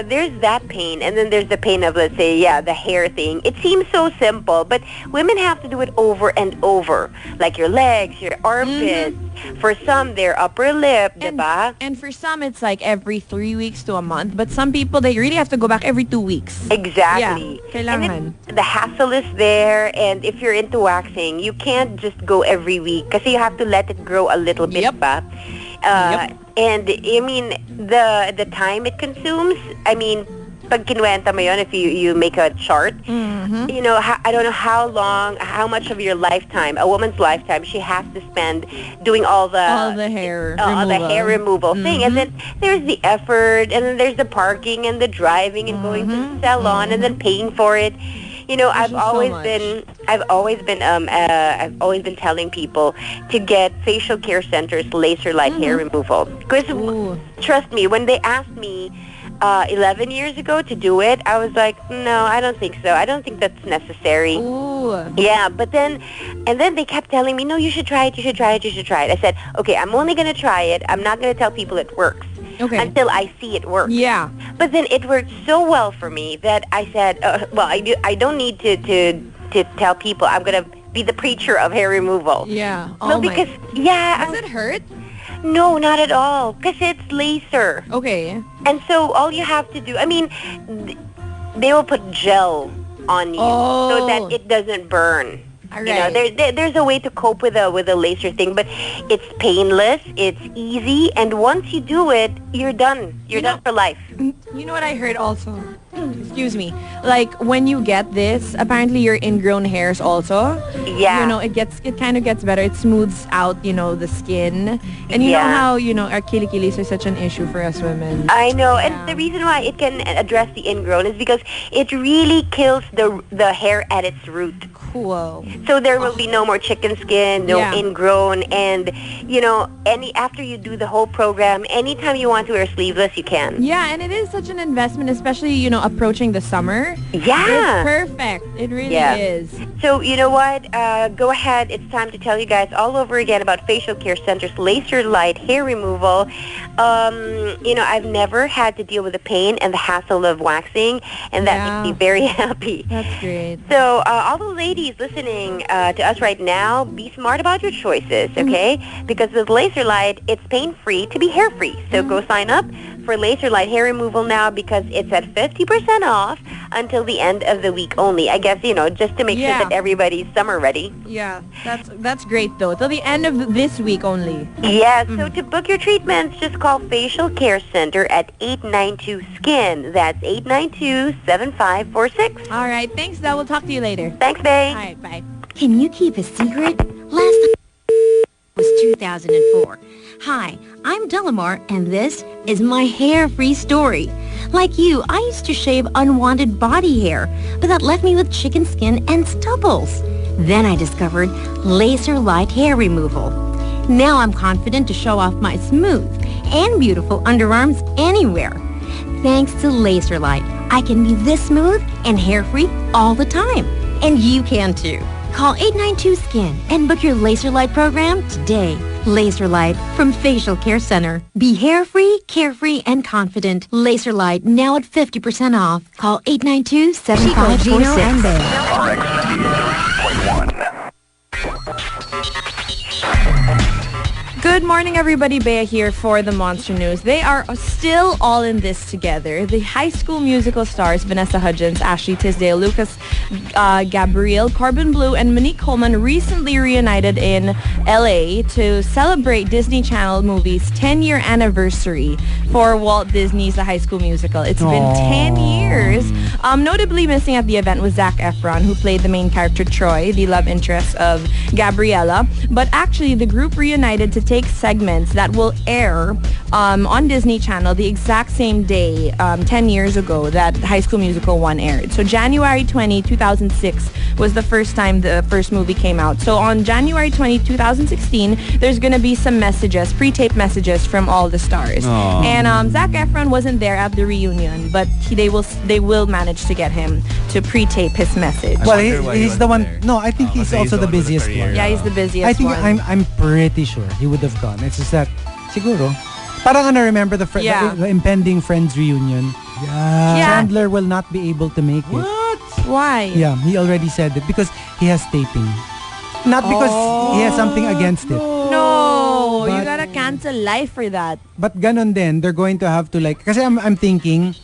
there's that pain. And then there's the pain of, let's say, the hair thing. It seems so simple. But women have to do it over and over. Like your legs, your armpits. For some, their upper lip, diba? And for some, it's like every 3 weeks to a month. But some people, they really have to go back every 2 weeks. Exactly. Yeah, kailangan. The hassle is there. And if you're into waxing, you can't just go every week. Kasi you have to let it grow a little bit. Yep. Ba? And I mean the time it consumes, I mean pag kinuwenta mo yun, if you make a chart, I don't know how much of your lifetime, a woman's lifetime, she has to spend doing all the hair removal thing. And then there's the effort, and then there's the parking and the driving and going to the salon and then paying for it. I've always been telling people to get facial care centers laser light hair removal. Because trust me, when they asked me 11 years ago to do it, I was like, no, I don't think so. I don't think that's necessary. Ooh. Yeah, but then they kept telling me, no, you should try it. I said, okay, I'm only going to try it. I'm not going to tell people it works. Okay. Until I see it work. Yeah. But then it worked so well for me that I said, I don't need to tell people. I'm going to be the preacher of hair removal. Yeah. No, because, Does it hurt? No, not at all. Because it's laser. Okay. And so all you have to do, they will put gel on you so that it doesn't burn. Right. There's a way to cope with a laser thing, but it's painless, it's easy, and once you do it, you're done. You're done for life. You know what I heard also? Excuse me. Like when you get this, apparently your ingrown hairs also. Yeah. It kind of gets better. It smooths out, the skin. And you know how, our kilikis are such an issue for us women. I know. Yeah. And the reason why it can address the ingrown is because it really kills the hair at its root. Cool. So there will be no more chicken skin, no ingrown, and after you do the whole program, anytime you want to wear sleeveless, you can. Yeah, and it is such an investment, especially approaching the summer. Yeah, it's perfect. It really is. So you know what? Go ahead. It's time to tell you guys all over again about Facial Care Center's laser light hair removal. I've never had to deal with the pain and the hassle of waxing, and that makes me very happy. That's great. So all the ladies listening to us right now, be smart about your choices, okay? Because with laser light, it's pain-free to be hair-free. So go sign up for laser light hair removal now because it's at 50% off until the end of the week only. I guess, just to make sure that everybody's summer ready. Yeah, that's great though. Till the end of this week only. Yeah, so to book your treatments, just call Facial Care Center at 892-SKIN. That's 892-7546. All right, thanks, Del. We'll talk to you later. Thanks, babe. All right, bye. Can you keep a secret? Last time was 2004. Hi, I'm Delamar, and this is my hair-free story. Like you, I used to shave unwanted body hair, but that left me with chicken skin and stubbles. Then I discovered laser light hair removal. Now I'm confident to show off my smooth and beautiful underarms anywhere. Thanks to laser light, I can be this smooth and hair-free all the time. And you can too. Call 892-SKIN and book your laser light program today. Laser light from Facial Care Center. Be hair-free, carefree, and confident. Laser light now at 50% off. Call 892-7546. Chico, Gino, and Bea. Good morning, everybody. Bea here for the Monster News. They are still all in this together. The High School Musical stars Vanessa Hudgens, Ashley Tisdale, Lucas Gabriel, Corbin Blue, and Monique Coleman recently reunited in LA to celebrate Disney Channel movie's 10-year anniversary for Walt Disney's The High School Musical. It's been 10 years. Notably missing at the event was Zac Efron, who played the main character Troy, the love interest of Gabriella. But actually, the group reunited to take segments that will air on Disney Channel the exact same day 10 years ago that High School Musical 1 aired. So January 20, 2006 was the first time the first movie came out. So on January 20, 2016, there's going to be some messages, pre-taped messages from all the stars. Aww. And Zac Efron wasn't there at the reunion, but they will manage to get him to pre-tape his message. Well, wonder why he he's the wasn't one. there. No, I think he's kasi also he's the the one with the busiest career. one. Yeah, he's the busiest I think one. I'm pretty sure he would have gone. It's just that siguro. Parang ano, remember the impending Friends reunion? Yeah. Chandler will not be able to make it. Why? Yeah, he already said it because he has taping. Not because he has something against it. No, you But- gotta cancel life for that. But ganon din, they're going to have to like, kasi I'm thinking,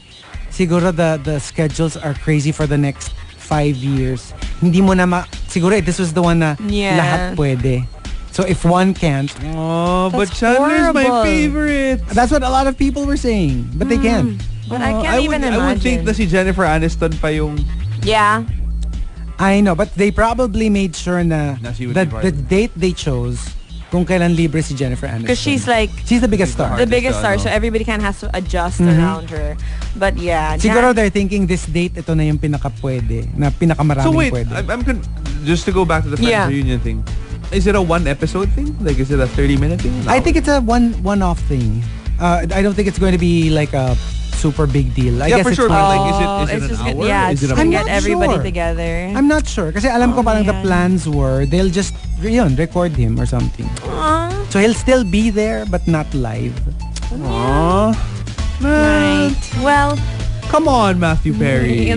siguro the schedules are crazy for the next 5 years. Hindi mo na siguro this was the one na Yeah. lahat pwede. So if one can't, Oh, but That's Chandler's my horrible. favorite. that's what a lot of people were saying. But they can't. But I can't even imagine. I would think na si Jennifer Aniston pa yung... Yeah. I know, but they probably made sure na Na she would that be part the of it. date they chose, kung kailan libre si Jennifer Aniston. Because she's like She's the biggest star. the biggest star, no? so everybody kind of has to adjust around her. But yeah. Siguro they're thinking this date, ito na yung pinaka-pwede, na pinakamaraming So wait, pwede. just to go back to the Friends Yeah. reunion thing. Is it a one episode thing? Like, is it a 30-minute thing? I think it's a one-off thing. I don't think it's going to be like a super big deal. I Yeah, guess for it's sure, fine. but like, is it's it just an gonna- hour? Yeah, Is it's it a just I'm gonna not get everybody sure. together. I'm not sure. Kasi alam ko parang the man. plans were they'll just record him or something. Aw, So he'll still be there but not live. Aww. right. Well, Come on, Matthew Perry.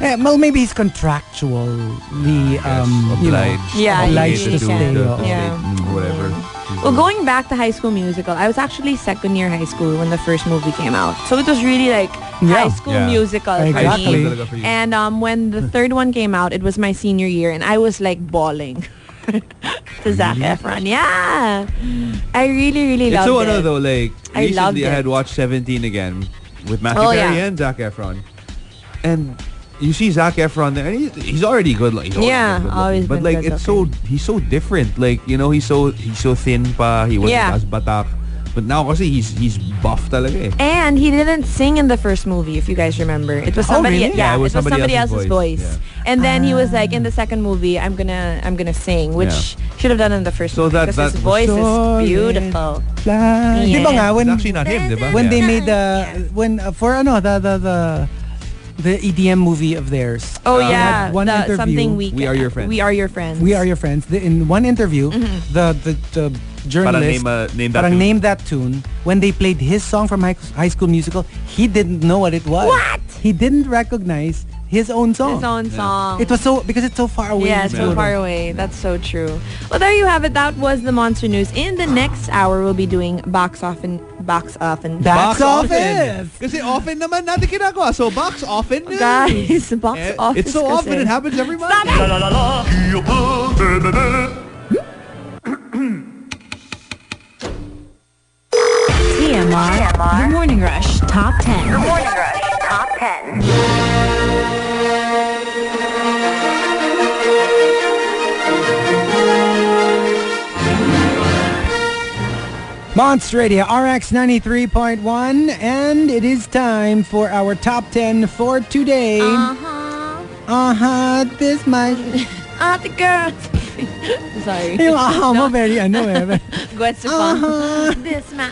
Well, maybe he's contractually Obliged. Yeah, obliged you to can. stay. Yeah. Whatever. Well, going back to High School Musical, I was actually second year high school when the first movie came out. So it was really like Yeah. High School Yeah. Musical for Exactly. me. And when the third one came out, it was my senior year, and I was like bawling to Zac Efron. Yeah, I really It's loved so it. though, like, I loved recently I had it. watched 17 again with Matthew Oh, Perry yeah. and Zac Efron. And you see Zac Efron there, and he's already good. Like, he's always Yeah, been good always looking. But been like, good it's so he's so different. Like, you know, he's so thin pa. He wasn't Yeah. as batak. But now kasi he's buff talaga eh. And he didn't sing in the first movie, if you guys remember. It was somebody, really? yeah, Yeah, it was somebody else's voice. Yeah. And then he was like, in the second movie, I'm gonna sing, which should have done in the first So movie because his that- voice is Sorry. beautiful. Fly. Yeah. Di ba nga, It's when actually not him, diba? when Yeah. they made for the EDM movie of theirs. Oh they yeah, had one the interview. something We Are Your Friends. We are your friends. We Are Your Friends. In one interview, the journalist name that parang tune. named that tune. When they played his song from High School Musical, he didn't know what it was. What? He didn't recognize his own song. His own song. It was because it's so far away. Yeah, so siguro. far away. That's so true. Well, there you have it. That was the Monster News. In the next hour, we'll be doing box office. Box Box office. Kasi often naman natin ginagawa. So box often na. Guys, box office. It's so often. kasi. It happens every month. Stop it! TMR. The Morning Rush Top 10. Morning Rush Top 10. Monster Radio RX 93.1, and it is time for our top 10 for today. This might. The girl. Sorry. Yung mo very Gwen Stefan. This man.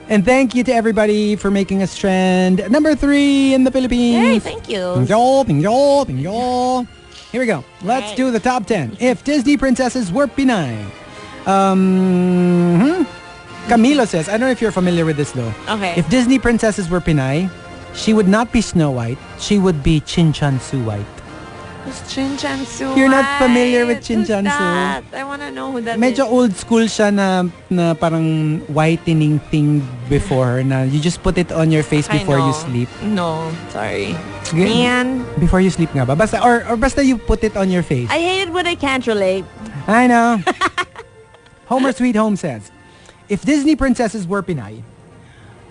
And thank you to everybody for making us trend number 3 in the Philippines. Hey, thank you. Pinyo. Here we go. Let's Right. do the top 10. If Disney princesses were Pinay. Camilo says, I don't know if you're familiar with this though. Okay. If Disney princesses were Pinay, she would not be Snow White. She would be Chinchan Su White. Who's Chinchansu? You're not familiar with Who's Chinchansu? that? I wanna know who that Medyo is. old school siya na parang whitening thing before na you just put it on your face I before you know. sleep. No, sorry. G- Man, Before you sleep nga ba? Basta, or basta you put it on your face. I hate it when I can't relate. I know. Homer Sweet Home says, if Disney princesses were Pinay,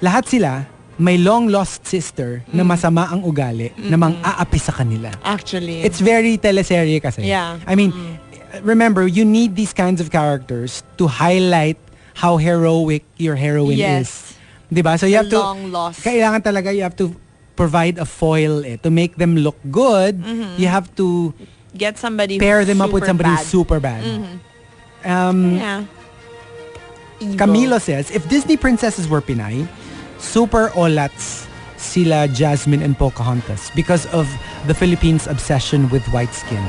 lahat sila may long-lost sister na masama ang ugali na mang-aapi sa kanila. actually. It's very teleserye kasi. Yeah. I mean, remember, you need these kinds of characters to highlight how heroic your heroine Yes. is. Diba? So you have to, long lost. kailangan talaga you have to provide a foil to make them look good. You have to Get somebody pair them up with super somebody bad. who's super bad. Yeah. Evil. Camilo says, if Disney princesses were Pinay, super olats sila Jasmine and Pocahontas because of the Philippines' obsession with white skin.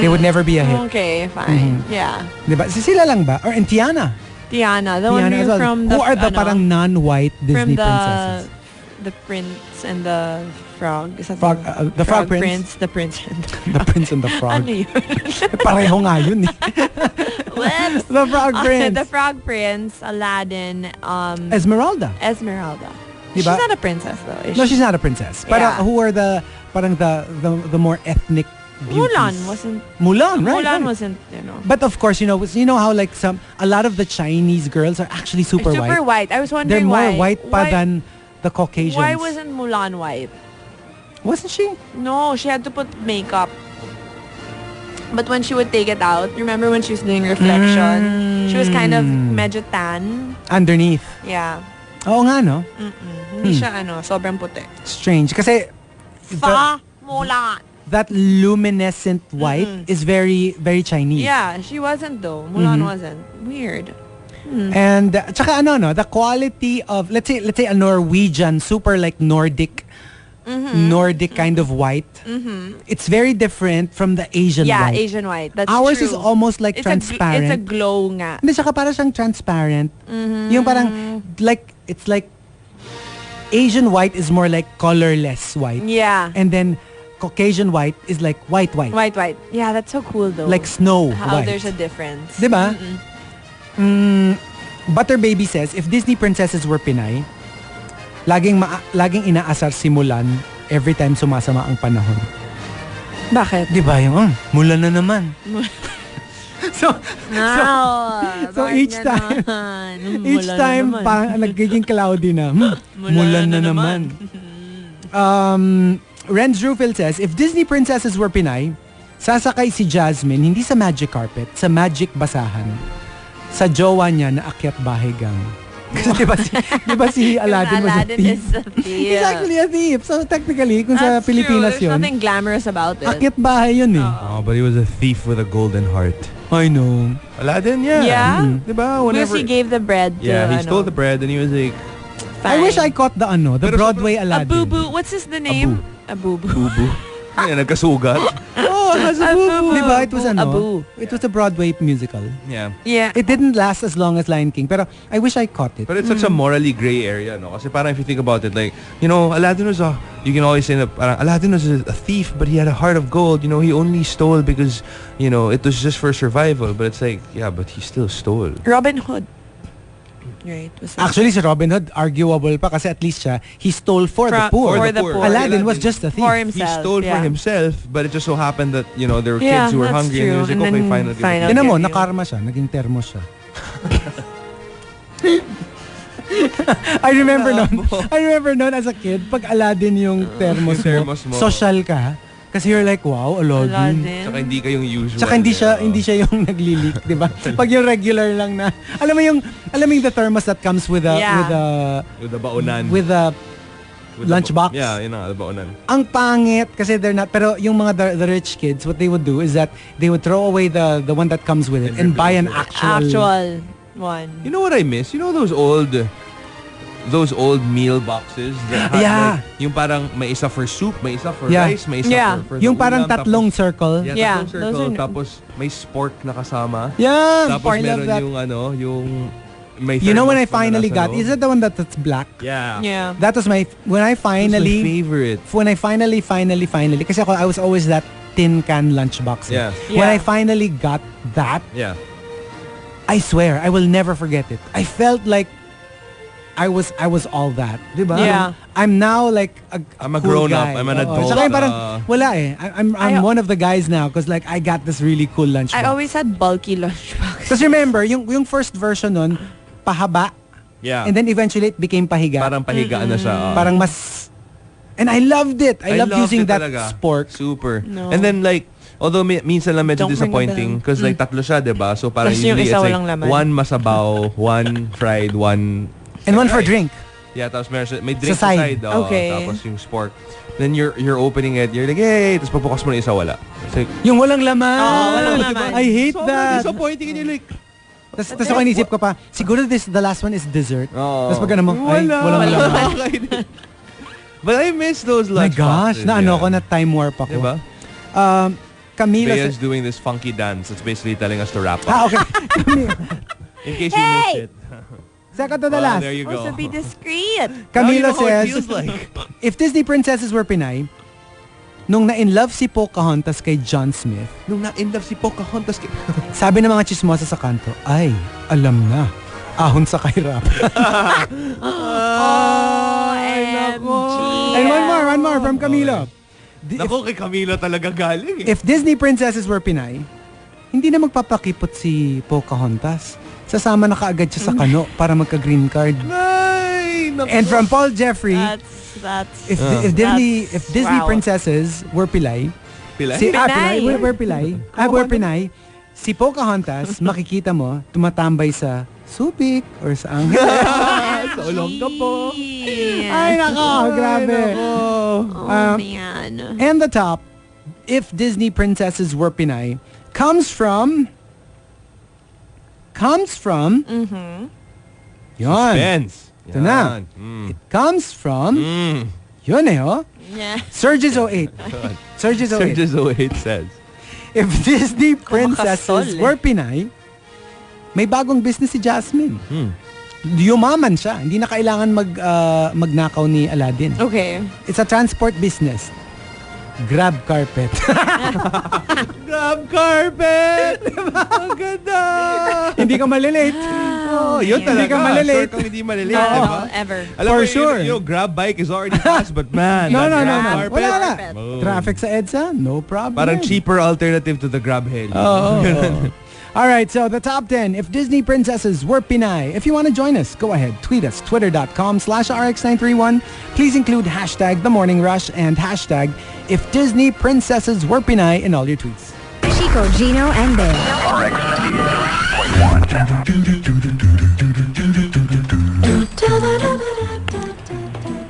They would never be a hit. Okay, fine. Yeah. Diba? Sila lang ba? Or and Tiana. Tiana, the one Tiana as well. from the Who are the parang non-white Disney from princesses? the prince and the frog. Is that Frog, the frog prince. The prince and The Prince and the Frog. ano yun? Pareho nga yun eh. Whoops. The Frog Prince. The frog prince, Aladdin, Esmeralda. Esmeralda. Diba? She's not a princess though. Is No, she? she's not a princess. But Yeah. who are the parang the more ethnic beauties? Mulan wasn't. Mulan, right? Mulan right. wasn't. But of course, you know how like a lot of the Chinese girls are actually super white. I was They're wondering more why. white pa than the Caucasians. Why wasn't Mulan white? Wasn't she? No, she had to put makeup. But when she would take it out, remember when she was doing reflection? She was kind of medyo tan. Underneath. Yeah. Oo nga, no? Hindi siya sobrang puti. Strange. Kasi Mulan. that luminescent white is very, very Chinese. Yeah, she wasn't though. Mulan wasn't. Weird. And tsaka the quality of, let's say a Norwegian, super like Nordic kind of white. It's very different from the Asian Yeah, white. Asian white. That's Ours true. is almost like It's transparent. it's a glow nga. Hindi, saka parang siyang transparent. Yung parang, like, it's like, Asian white is more like colorless white. Yeah. And then, Caucasian white is like white. White. Yeah, that's so cool though. Like snow How white. there's a difference. Diba? Butter Baby says, if Disney princesses were Pinay, laging inaasar si Mulan every time sumasama ang panahon. Bakit? Diba yung, Mulan na naman. so each time nagiging cloudy na, Mulan na naman. Renz Rufil says, if Disney princesses were Pinay, sasakay si Jasmine hindi sa magic carpet, sa magic basahan. Sa jowa niya na akyat bahay gang. Kasi diba si Aladdin was a thief? is a thief. He's actually a thief. So technically, kung sa That's Pilipinas true. yun, There's nothing glamorous about it. akyat bahay yun eh. Oh, but he was a thief with a golden heart. I know. Aladdin, yeah. Yeah? Diba? Because he gave the bread to, Yeah, he stole the bread and he was like, I wish I caught the Pero Broadway Aladdin. Abubu. What's his the name? Abubu. Bubu. Ayan, nagkasugat. Oh, Abubu. diba? It was Abu. It was a Broadway musical. Yeah. Yeah. It didn't last as long as Lion King, pero I wish I caught it. But it's such a morally gray area, no? Kasi parang if you think about it, like, Aladdin was you can always say that parang Aladdin was a thief, but he had a heart of gold. He only stole because, it was just for survival. But it's like, yeah, but he still stole. Robin Hood. Right. Was that- Actually, si Robin Hood, arguable pa kasi at least he stole for the poor. For the poor. Aladdin was just a thief. For He himself. stole yeah. for himself, but it just so happened that, there were Yeah, kids who were that's hungry true. and he was like, And okay, then fine, I'll give fine, it to I'll you. Tinan mo, give you. nakarma siya. Naging termos siya. I remember noon as a kid, pag Aladdin yung termos mo, social ka. Kasi you're like, wow, Aladdin. Tsaka hindi kayong usual. Tsaka hindi siya yung naglilik, di ba? Pag yung regular lang na, alam mo yung the thermos that comes with a With the baonan. with a With the lunchbox. Yeah, the baonan. Ang pangit kasi they're not, pero yung mga the rich kids, what they would do is that they would throw away the one that comes with it and buy an Actual one. You know what I miss? You know those old meal boxes that had like, yung parang may isa for soup, may isa for rice, may isa for yung the parang ulam, tatlong tapos, circle. tatlong those circle, are tapos may spork na kasama. Yeah, Tapos I love meron that. yung My You know when I thermos pala finally nasa got, loob. is it the one that's black? Yeah. Yeah. That was when I It's my finally, favorite. when I finally, kasi I was always that tin can lunchbox. Yeah. When I Yeah. finally got that, Yeah. I swear, I will never forget it. I felt like I was all that. Diba? Yeah. I'm now like I'm a cool grown-up. guy. I'm an Oo. adult. Saka yung parang, wala eh. I'm one of the guys now because like I got this really cool lunchbox. I always had bulky lunchbox. Because remember, yung first version nun, pahaba. Yeah. And then eventually it became pahiga. Parang pahigaan na siya. Parang mas... And I loved it. I loved using it that talaga. spork. Super. No. And then like, although minsan lang medyo Don't ring the disappointing bell. because like tatlo siya, diba? So parang Tas yung usually isa it's walang like laman. one masabaw, one fried, one... And one for drink. Yeah, tapos meron siya, may drink Sa sa side. side. Oh, Okay. Tapos yung spork. Then you're opening it, you're like, hey! Tapos pabukas mo na isa, wala. It's like, Yung walang laman. Oo, walang laman. I hate sobrang that. disappointing and you're like, Tapos ako inisip ko pa, siguro the last one is dessert. oh. Tapos pag ano mo, ay, walang laman. But I miss those My lunch gosh, boxes, na ano yeah. ko, na time warp ako. Diba? Camila Bea's said, doing this funky dance. It's basically telling us to wrap up. okay. In case you missed it. Second to the Well, last. there you go. Supposed to be discreet. Camila Now you know how it says, feels like. if Disney princesses were Pinay, nung na-in-love si Pocahontas kay John Smith, Nung na-in-love si Pocahontas sabi ng mga chismosa sa kanto, ay, alam na, ahon sa kahirap. OMG. And one more from Camilo. Naku, kay Camilo talaga galing eh. If Disney princesses were Pinay, hindi na magpapakipot si Pocahontas. Sasama na kaagad siya sa kano para magka-green card. Ay, naku. And from Paul Jeffrey, That's if Disney wow. princesses were Pilay, Pilay? Pinay. were Pilay, were Pinay, si Pocahontas, makikita mo, tumatambay sa Subic or sa Angeles. Sa Olongapo. Ay, nako, grabe. Oh, man. And the top, if Disney princesses were Pinay, comes from yon. Benz. Ito na. It comes from yun eh, oh. Yeah. Surges 08. Surges 08. Surges 08 says. If Disney princesses Kumakasol, were Pinay, may bagong business si Jasmine. Yumaman siya. Hindi na kailangan magnakaw ni Aladdin. Okay. It's a transport business. Grab carpet. Grab carpet! Ang ganda! Hindi ka malilate. Oh, yun Hindi talaga. ka malilate. Sure kang hindi malilate, No, diba? ever. Alam For mo, sure. Grab bike is already fast, but man, No. that grab carpet, Wala na. boom. Traffic sa EDSA, no problem. Parang cheaper alternative to the Grab heli. All right, so the top 10. If Disney princesses were Pinay, if you want to join us, go ahead. Tweet us, twitter.com/RX931. Please include hashtag The Morning Rush and hashtag If Disney princesses were Pinay in all your tweets. Chico, Gino, and Bea.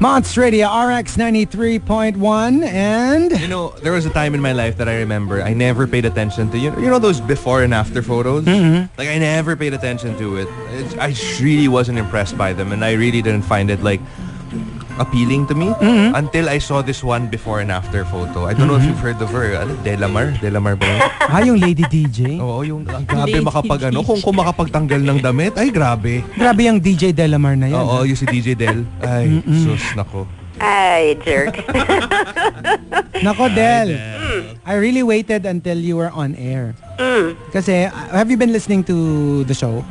Monster Radio RX 93.1 and You know, there was a time in my life that I remember I never paid attention to, you know those before and after photos? Like, I never paid attention to it. I really wasn't impressed by them, and I really didn't find it, like, appealing to me until I saw this one before and after photo. I don't know if you've heard of her. Ano, Delamar? Delamar ba yun? yung Lady DJ. Oo, yung ang grabe Lady kung makapagtanggal ng damit. Ay, grabe. Grabe yung DJ Delamar na yan. Oo, yung si DJ Del. Ay, sus, nako. Ay, jerk. Nako, Del. I really waited until you were on air. Kasi, have you been listening to the show?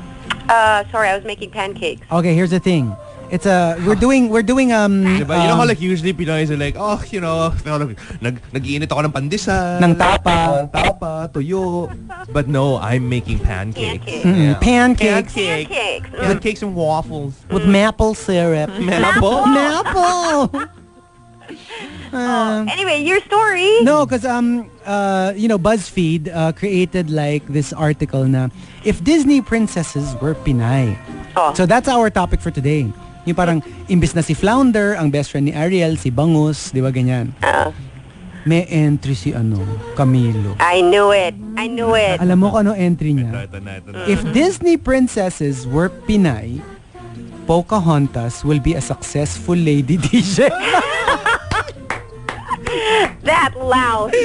Sorry, I was making pancakes. Okay, here's the thing. It's we're doing Diba? You know how like usually Pinoys are like, oh, you know, nag-iinit ako ng pandesal. ng tapa. Tapa, tuyo. But no, I'm making pancakes. Pancakes. Pancakes Pancakes. Pancakes and waffles. with maple syrup. Maple? Maple. Anyway, your story. No, because BuzzFeed created like this article na if Disney princesses were Pinay. Oh. So that's our topic for today. Yung parang imbis na si Flounder, ang best friend ni Ariel, si Bangus, di ba ganyan? May entry si Camilo. I knew it. Alam mo kung ano entry niya? Ito na. If Disney princesses were Pinay, Pocahontas will be a successful lady DJ. That loud.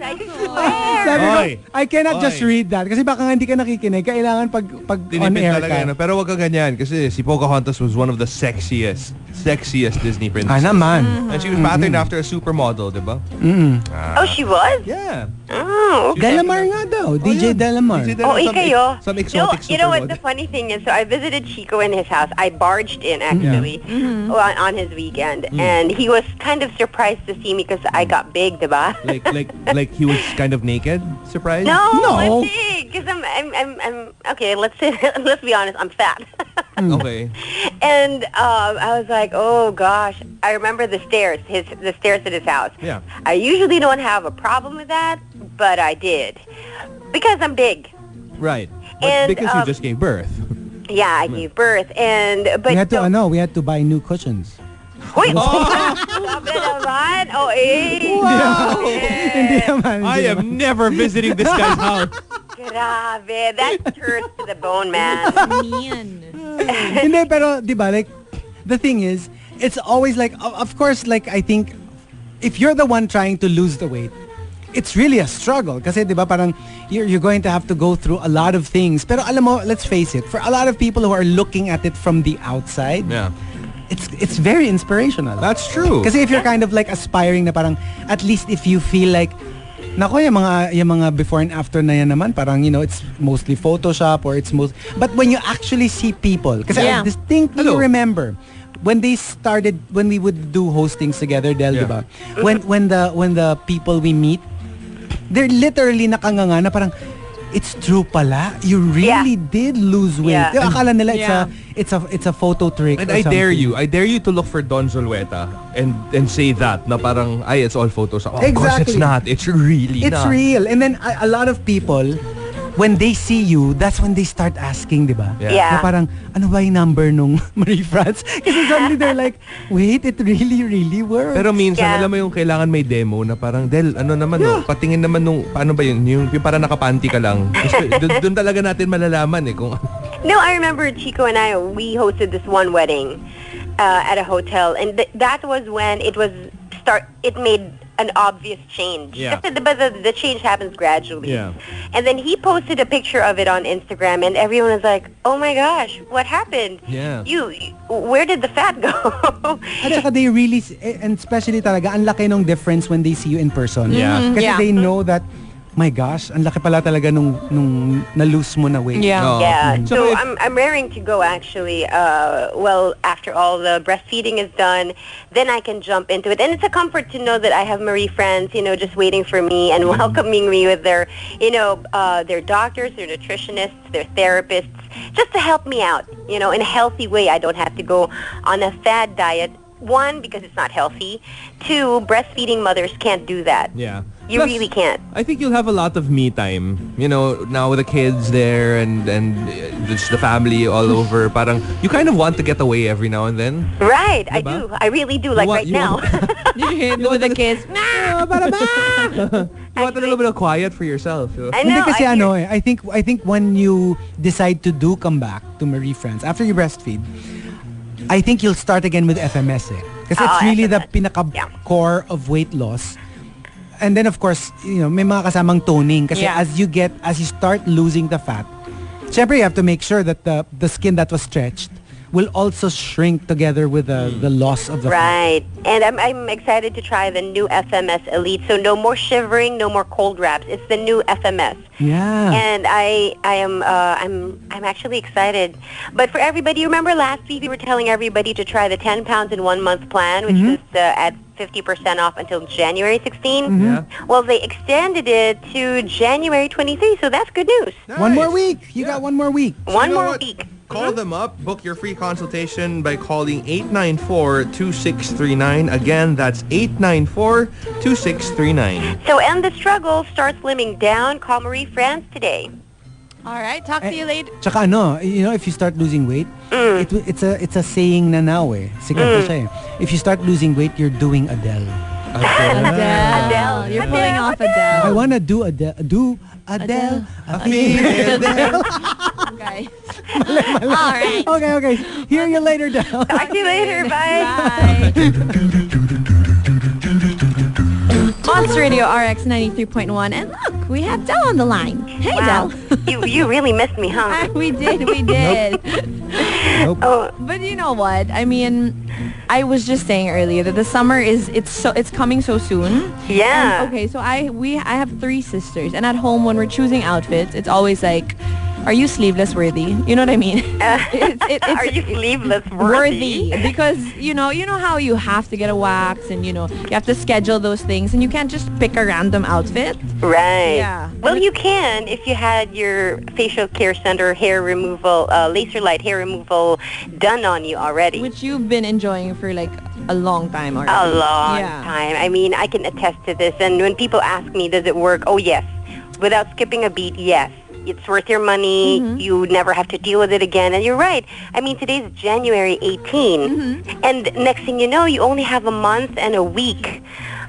I I swear. Sabi ko, Oy. I cannot just Oy. read that. Kasi baka nga hindi ka nakikinig. Kailangan pag on Tinipid air talaga ka. yun. Pero wag ka ganyan kasi si Pocahontas was one of the sexiest Disney princesses. Naman. And she was patterned after a supermodel, di ba? Oh, she was? Yeah. Oh, okay. Delamar nga daw. DJ Delamar. Oh, ikayo. Some No, exotic you know what the supermodel. funny thing is? So I visited Chico in his house. I barged in actually on his weekend, and he was kind of surprised to see me because I got big, diba? Like he was kind of naked, surprised? No, No. I'm big because I'm okay. Let's be honest. I'm fat. Okay. And I was like, oh gosh, I remember the stairs at his house. Yeah. I usually don't have a problem with that, but I did because I'm big. Right. But And, because you just gave birth. Yeah, I gave birth, but We had to buy new cushions. Wait, grabe naman. Oh, eh. Hindi naman. I am never visiting this guy's house. Grabe, that hurts to the bone, man. Man. Hindi, pero, di ba, like, the thing is, it's always like, of course, like, I think, if you're the one trying to lose the weight, it's really a struggle. Kasi, di ba, parang, you're going to have to go through a lot of things. Pero, alam mo, let's face it, for a lot of people who are looking at it from the outside, Yeah. it's very inspirational. That's true. Kasi if you're kind of like aspiring na parang, at least if you feel like, nako, yung mga before and after na yan naman, parang, you know, it's mostly Photoshop or but when you actually see people, kasi I distinctly remember, when we would do hostings together, Del, Yeah. diba? When the people we meet, they're literally nakanganga na parang, it's true pala. You really did lose weight. Yeah. Diba, akala nila it's a photo trick. And or I dare something. you to look for Don Zulueta and say that na parang, ay, it's all Photoshop. Oh, of course it's Exactly. not. It's really It's not. real. And then a lot of people, when they see you, that's when they start asking, di ba? Yeah. Na parang, ano ba yung number nung Marie France? Kasi suddenly they're like, wait, it really works. Pero minsan, Yeah. alam mo yung kailangan may demo na parang, Del, ano naman, no, patingin naman nung, paano ba yun, yung parang nakapanty ka lang. Doon talaga natin malalaman eh kung No, I remember Chico and I, we hosted this one wedding at a hotel, and that was when it made an obvious change. Yeah. Kasi the change happens gradually. Yeah. And then he posted a picture of it on Instagram, and everyone was like, oh my gosh, what happened? Yeah. Where did the fat go? At saka they really, and especially talaga, ang laki nung difference when they see you in person. Yeah. Mhm. Kasi Yeah. they know that, my gosh, ang laki pala talaga nung na-lose mo na weight. Yeah. Oo. Yeah, So so if- I'm raring to go actually. Well, after all the breastfeeding is done, then I can jump into it. And it's a comfort to know that I have Marie friends, just waiting for me and welcoming me with their, their doctors, their nutritionists, their therapists, just to help me out, in a healthy way. I don't have to go on a fad diet. One, because it's not healthy. Two, breastfeeding mothers can't do that. Yeah. You Plus, really can't. I think you'll have a lot of me time. Now with the kids there and just the family all over. Parang you kind of want to get away every now and then. Right, I Diba? do. I really do, like right you now. With the kids. You want a little bit of quiet for yourself. I Hindi know. kasi I hear- I think when you decide to come back to Marie France after you breastfeed, I think you'll start again with FMS eh. Kasi it's really the FMS. pinaka-core of weight loss. And then of course, may mga kasamang toning kasi Yeah. as you start losing the fat, syempre you have to make sure that the skin that was stretched will also shrink together with the loss of the fat. Right. And I'm excited to try the new FMS Elite. So no more shivering, no more cold wraps. It's the new FMS. Yeah. And I'm actually excited. But for everybody, remember last week we were telling everybody to try the 10 pounds in 1 month plan, which was at 50% off until January 16. Yeah. Well, they extended it to January 23, so that's good news. One more week. You got one more week. One you know more what? week. Call them up. Book your free consultation by calling 894-2639. Again, that's 894-2639. So end the struggle, start slimming down. Call Marie France today. All right. Talk to you later. Tsaka if you start losing weight, it's a saying na now eh. Sikat na siya eh. If you start losing weight, you're doing Adele. Adele. You're pulling off Adele. I wanna do Adele. Adele. Guys. All right. Okay. Hear you later, Del. Talk to you later. Bye. Bye. It's Radio RX 93.1. And look, we have Del on the line. Hey, Wow. Del. You really missed me, huh? We did. Nope. Oh, But you know what? I mean, I was just saying earlier that the summer it's coming so soon. yeah. And, okay, so I have 3 sisters, and at home when we're choosing outfits, it's always like, are you sleeveless worthy? You know what I mean? It's Are you sleeveless worthy? Because you know how you have to get a wax, and you have to schedule those things, and you can't just pick a random outfit. Right. Yeah. Well, you can if you had your facial care center hair removal, laser light hair removal done on you already. Which you've been enjoying for like a long time already. A long Yeah. time. I mean, I can attest to this. And when people ask me, does it work? Oh, yes. Without skipping a beat, yes. It's worth your money. Mm-hmm. You never have to deal with it again. And you're right. I mean, today's January 18. Mm-hmm. And next thing you know, you only have a month and a week.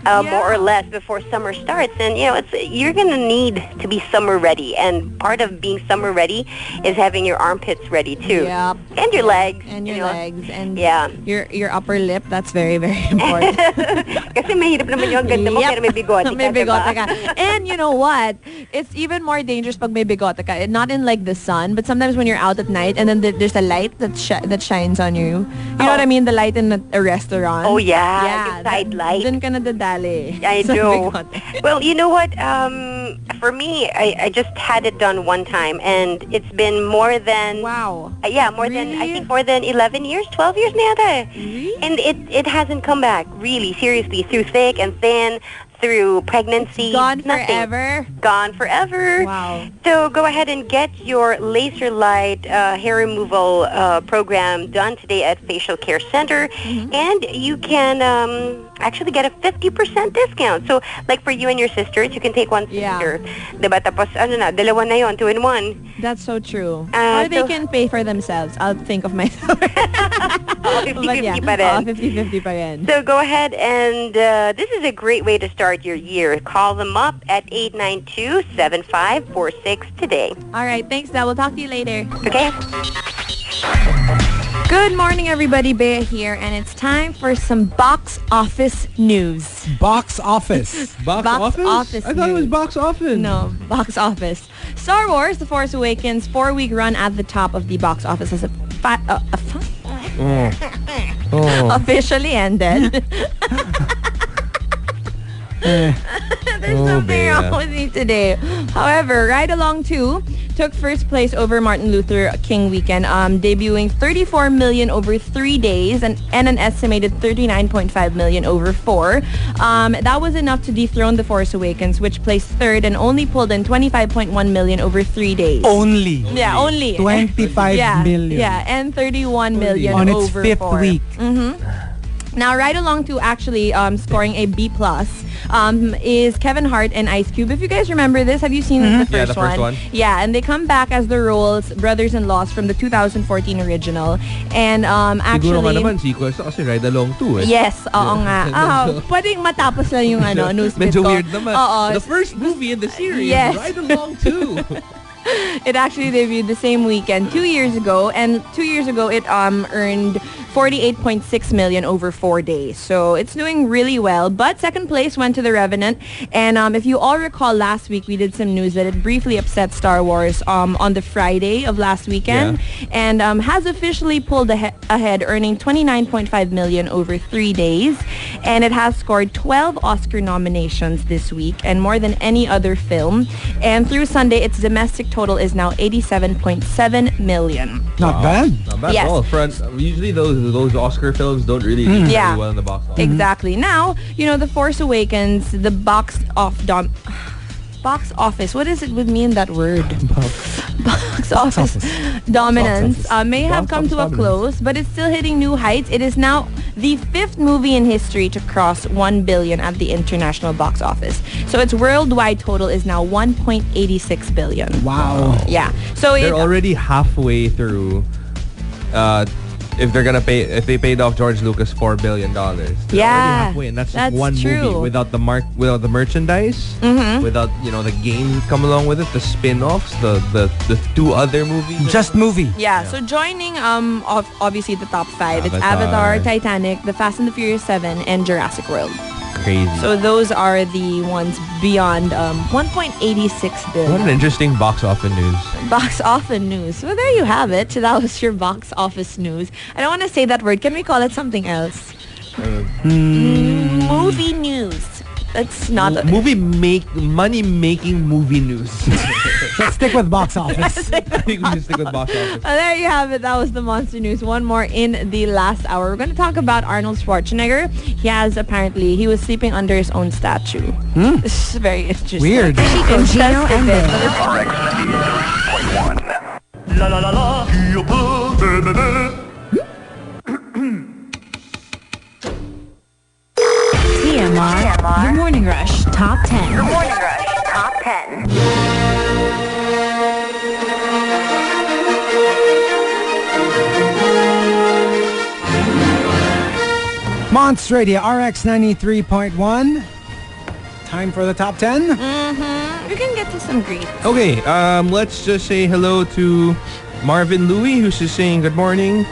More or less before summer starts, and you're gonna need to be summer ready, and part of being summer ready is having your armpits ready too, Yep. and your legs, And your legs and Yeah. your upper lip, that's very, very important. Kasi mahirap naman yung ganda mo, kaya may bigote ka, May bigote diba? ka. And you know what? It's even more dangerous pag may bigote ka. Not in like the sun, but sometimes when you're out at night and then there's a light that shines on you. You know what I mean? The light in a restaurant. Oh yeah, yung side light. Dun ka nadadali. I Sa do. bigote. Well, you know what? For me, I just had it done one time, and it's been more than Wow. more than I Really? think more than 11 years, 12 years na yata. Really? And it hasn't come back. Really, seriously, through thick and thin, through pregnancy, Gone nothing. forever. Gone forever. Wow. So go ahead and get your laser light hair removal program done today at Facial Care Center, and you can actually get a 50% discount. So like for you and your sisters, you can take one Yeah. sister. Diba? Tapos dalawa na yon, 2-in-1. That's so true. Uh, or they so- can pay for themselves. I'll think of myself. 50-50 pa rin. 50-50 pa rin. So go ahead and this is a great way to start your year. Call them up at 892-7546 today. All right, thanks, Del. We'll talk to you later. Okay? Good morning, everybody. Bea here, and it's time for some box office news. Box office. Box office? office I thought it was news. box office. No, box office. Star Wars: The Force Awakens 4-week run at the top of the box office as officially ended. There's something Bea. wrong with me today. However, Ride Along 2 took first place over Martin Luther King Weekend, debuting 34 million over 3 days and an estimated 39.5 million over 4. That was enough to dethrone The Force Awakens, which placed third and only pulled in 25.1 million over 3 days. Only. Yeah, only. 25 million. Yeah, and 31 million On its over 5th 4. week. Now, Ride Along 2 actually scoring a B+, is Kevin Hart and Ice Cube. If you guys remember this, have you seen the first Yeah, the first one. Yeah, and they come back as the roles brothers-in-laws from the 2014 original. And Siguro nga actually... naman, sequels na kasi Ride Along 2 eh. Yes, oo nga. Medyo- Pwedeng matapos lang yung news bit Medyo ko. weird naman. Oo. The first movie in the series, Yes. Ride Along 2. It actually debuted the same weekend 2 years ago, and 2 years ago it earned 48.6 million over 4 days. So it's doing really well. But second place went to The Revenant, and if you all recall, last week we did some news that it briefly upset Star Wars on the Friday of last weekend, and has officially pulled ahead, earning 29.5 million over 3 days, and it has scored 12 Oscar nominations this week, and more than any other film. And through Sunday, its domestic total is now 87.7 million. Not bad. Not bad Yes. at all. Usually those Oscar films don't really do Yeah. very well in the box office. Exactly. Now, The Force Awakens, the box office. What is it with me in that word? Box office dominance may have come to a close, but it's still hitting new heights. It is now the 5th movie in history to cross 1 billion at the international box office. So its worldwide total is now 1.86 billion. Wow. Yeah. So They're already halfway through. If they paid off George Lucas $4 billion, they're already halfway, and that's just that's one true. movie without the merchandise, without the game come along with it, the spin-offs, the 2 other movies. Just movie. Yeah, so joining obviously the top 5, it's Avatar. Avatar, Titanic, The Fast and the Furious 7, and Jurassic World. crazy. So those are the ones beyond 1.86 billion. What an interesting box office news. Box office news. So there you have it. That was your box office news. I don't want to say that word. Can we call it something else? Movie news. That's not money making movie news. Let's stick with box office. I think we should stick with box office. There you have it. That was the Monster News. One more in the last hour. We're going to talk about Arnold Schwarzenegger. He was sleeping under his own statue. This is very interesting. Weird. Chico, Gino, and RX 93.1. La la la la. TMR. The Morning Rush Top 10. The Morning Rush Top 10. Monster Radio RX 93.1. Time for the top 10. We can get to some greets. Okay, let's just say hello to Marvin Louie, who's just saying good morning.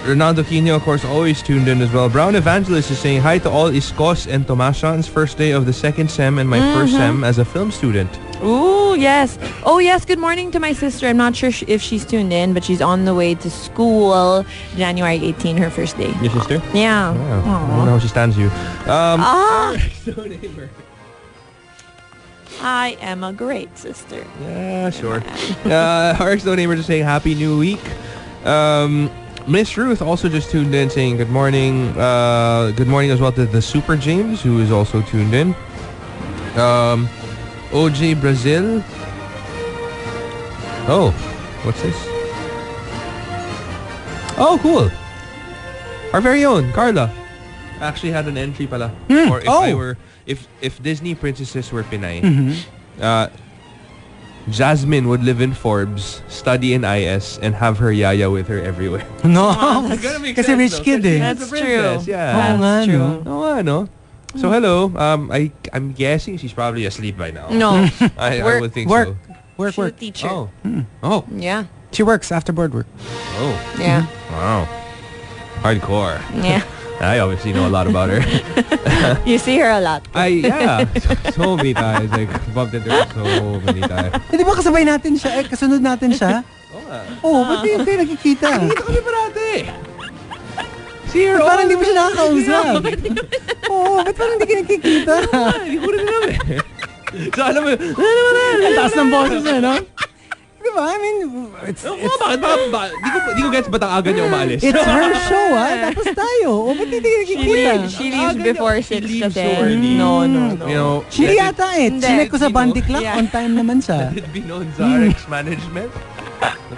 Ronaldo Quino, of course, always tuned in as well. Brown Evangelist is saying hi to all Iskos and Tomasians. First day of the second sem and my first sem as a film student. Ooh, yes. Oh, yes. Good morning to my sister. I'm not sure if she's tuned in, but she's on the way to school. January 18, her first day. Your sister? Yeah. Wow. I wonder how she stands you. I am a great sister. Yeah, sure. RX No Neighbor just saying happy new week. Miss Ruth also just tuned in saying good morning. Good morning as well to the Super James, who is also tuned in. OJ Brazil. Oh, what's this? Oh, cool. Our very own Carla actually had an entry pala. Or if if Disney princesses were Pinay, Jasmine would live in Forbes, study in IS, and have her yaya with her everywhere. No. Kasi rich kid eh. That's true. Yeah. That's true. Oh, ano? So hello. I'm guessing she's probably asleep by now. No. I would think Work. so. She's a teacher. Oh. Oh. Yeah. She works after board work. Oh. Yeah. Wow. Hardcore. Yeah. I obviously know a lot about her. You see her a lot. So many times. Like, bumped into her so many times. Di ba kasabay natin siya? Kasunod natin siya? Oo nga. Oo, ba't di kayo nakikita? Nakikita kami parati. See her Ba't parang all hindi mo siya nakakausap? Oo, ba't parang hindi kayo nakikita? Hindi ko rin alam eh. So alam mo, Ang taas ng boses niya, no? Di ba? I mean, bakit? Di ko gets ba't ang aga niya umalis? it's her show, Tapos tayo. O, ba't hindi kayo nakikita? She leaves before 6 to so 10. early. No. You know, Hindi yata eh. Hindi. Sinek ko sa Gino. Bandy Clock. Yeah. On time naman siya. let it be known sa RX management.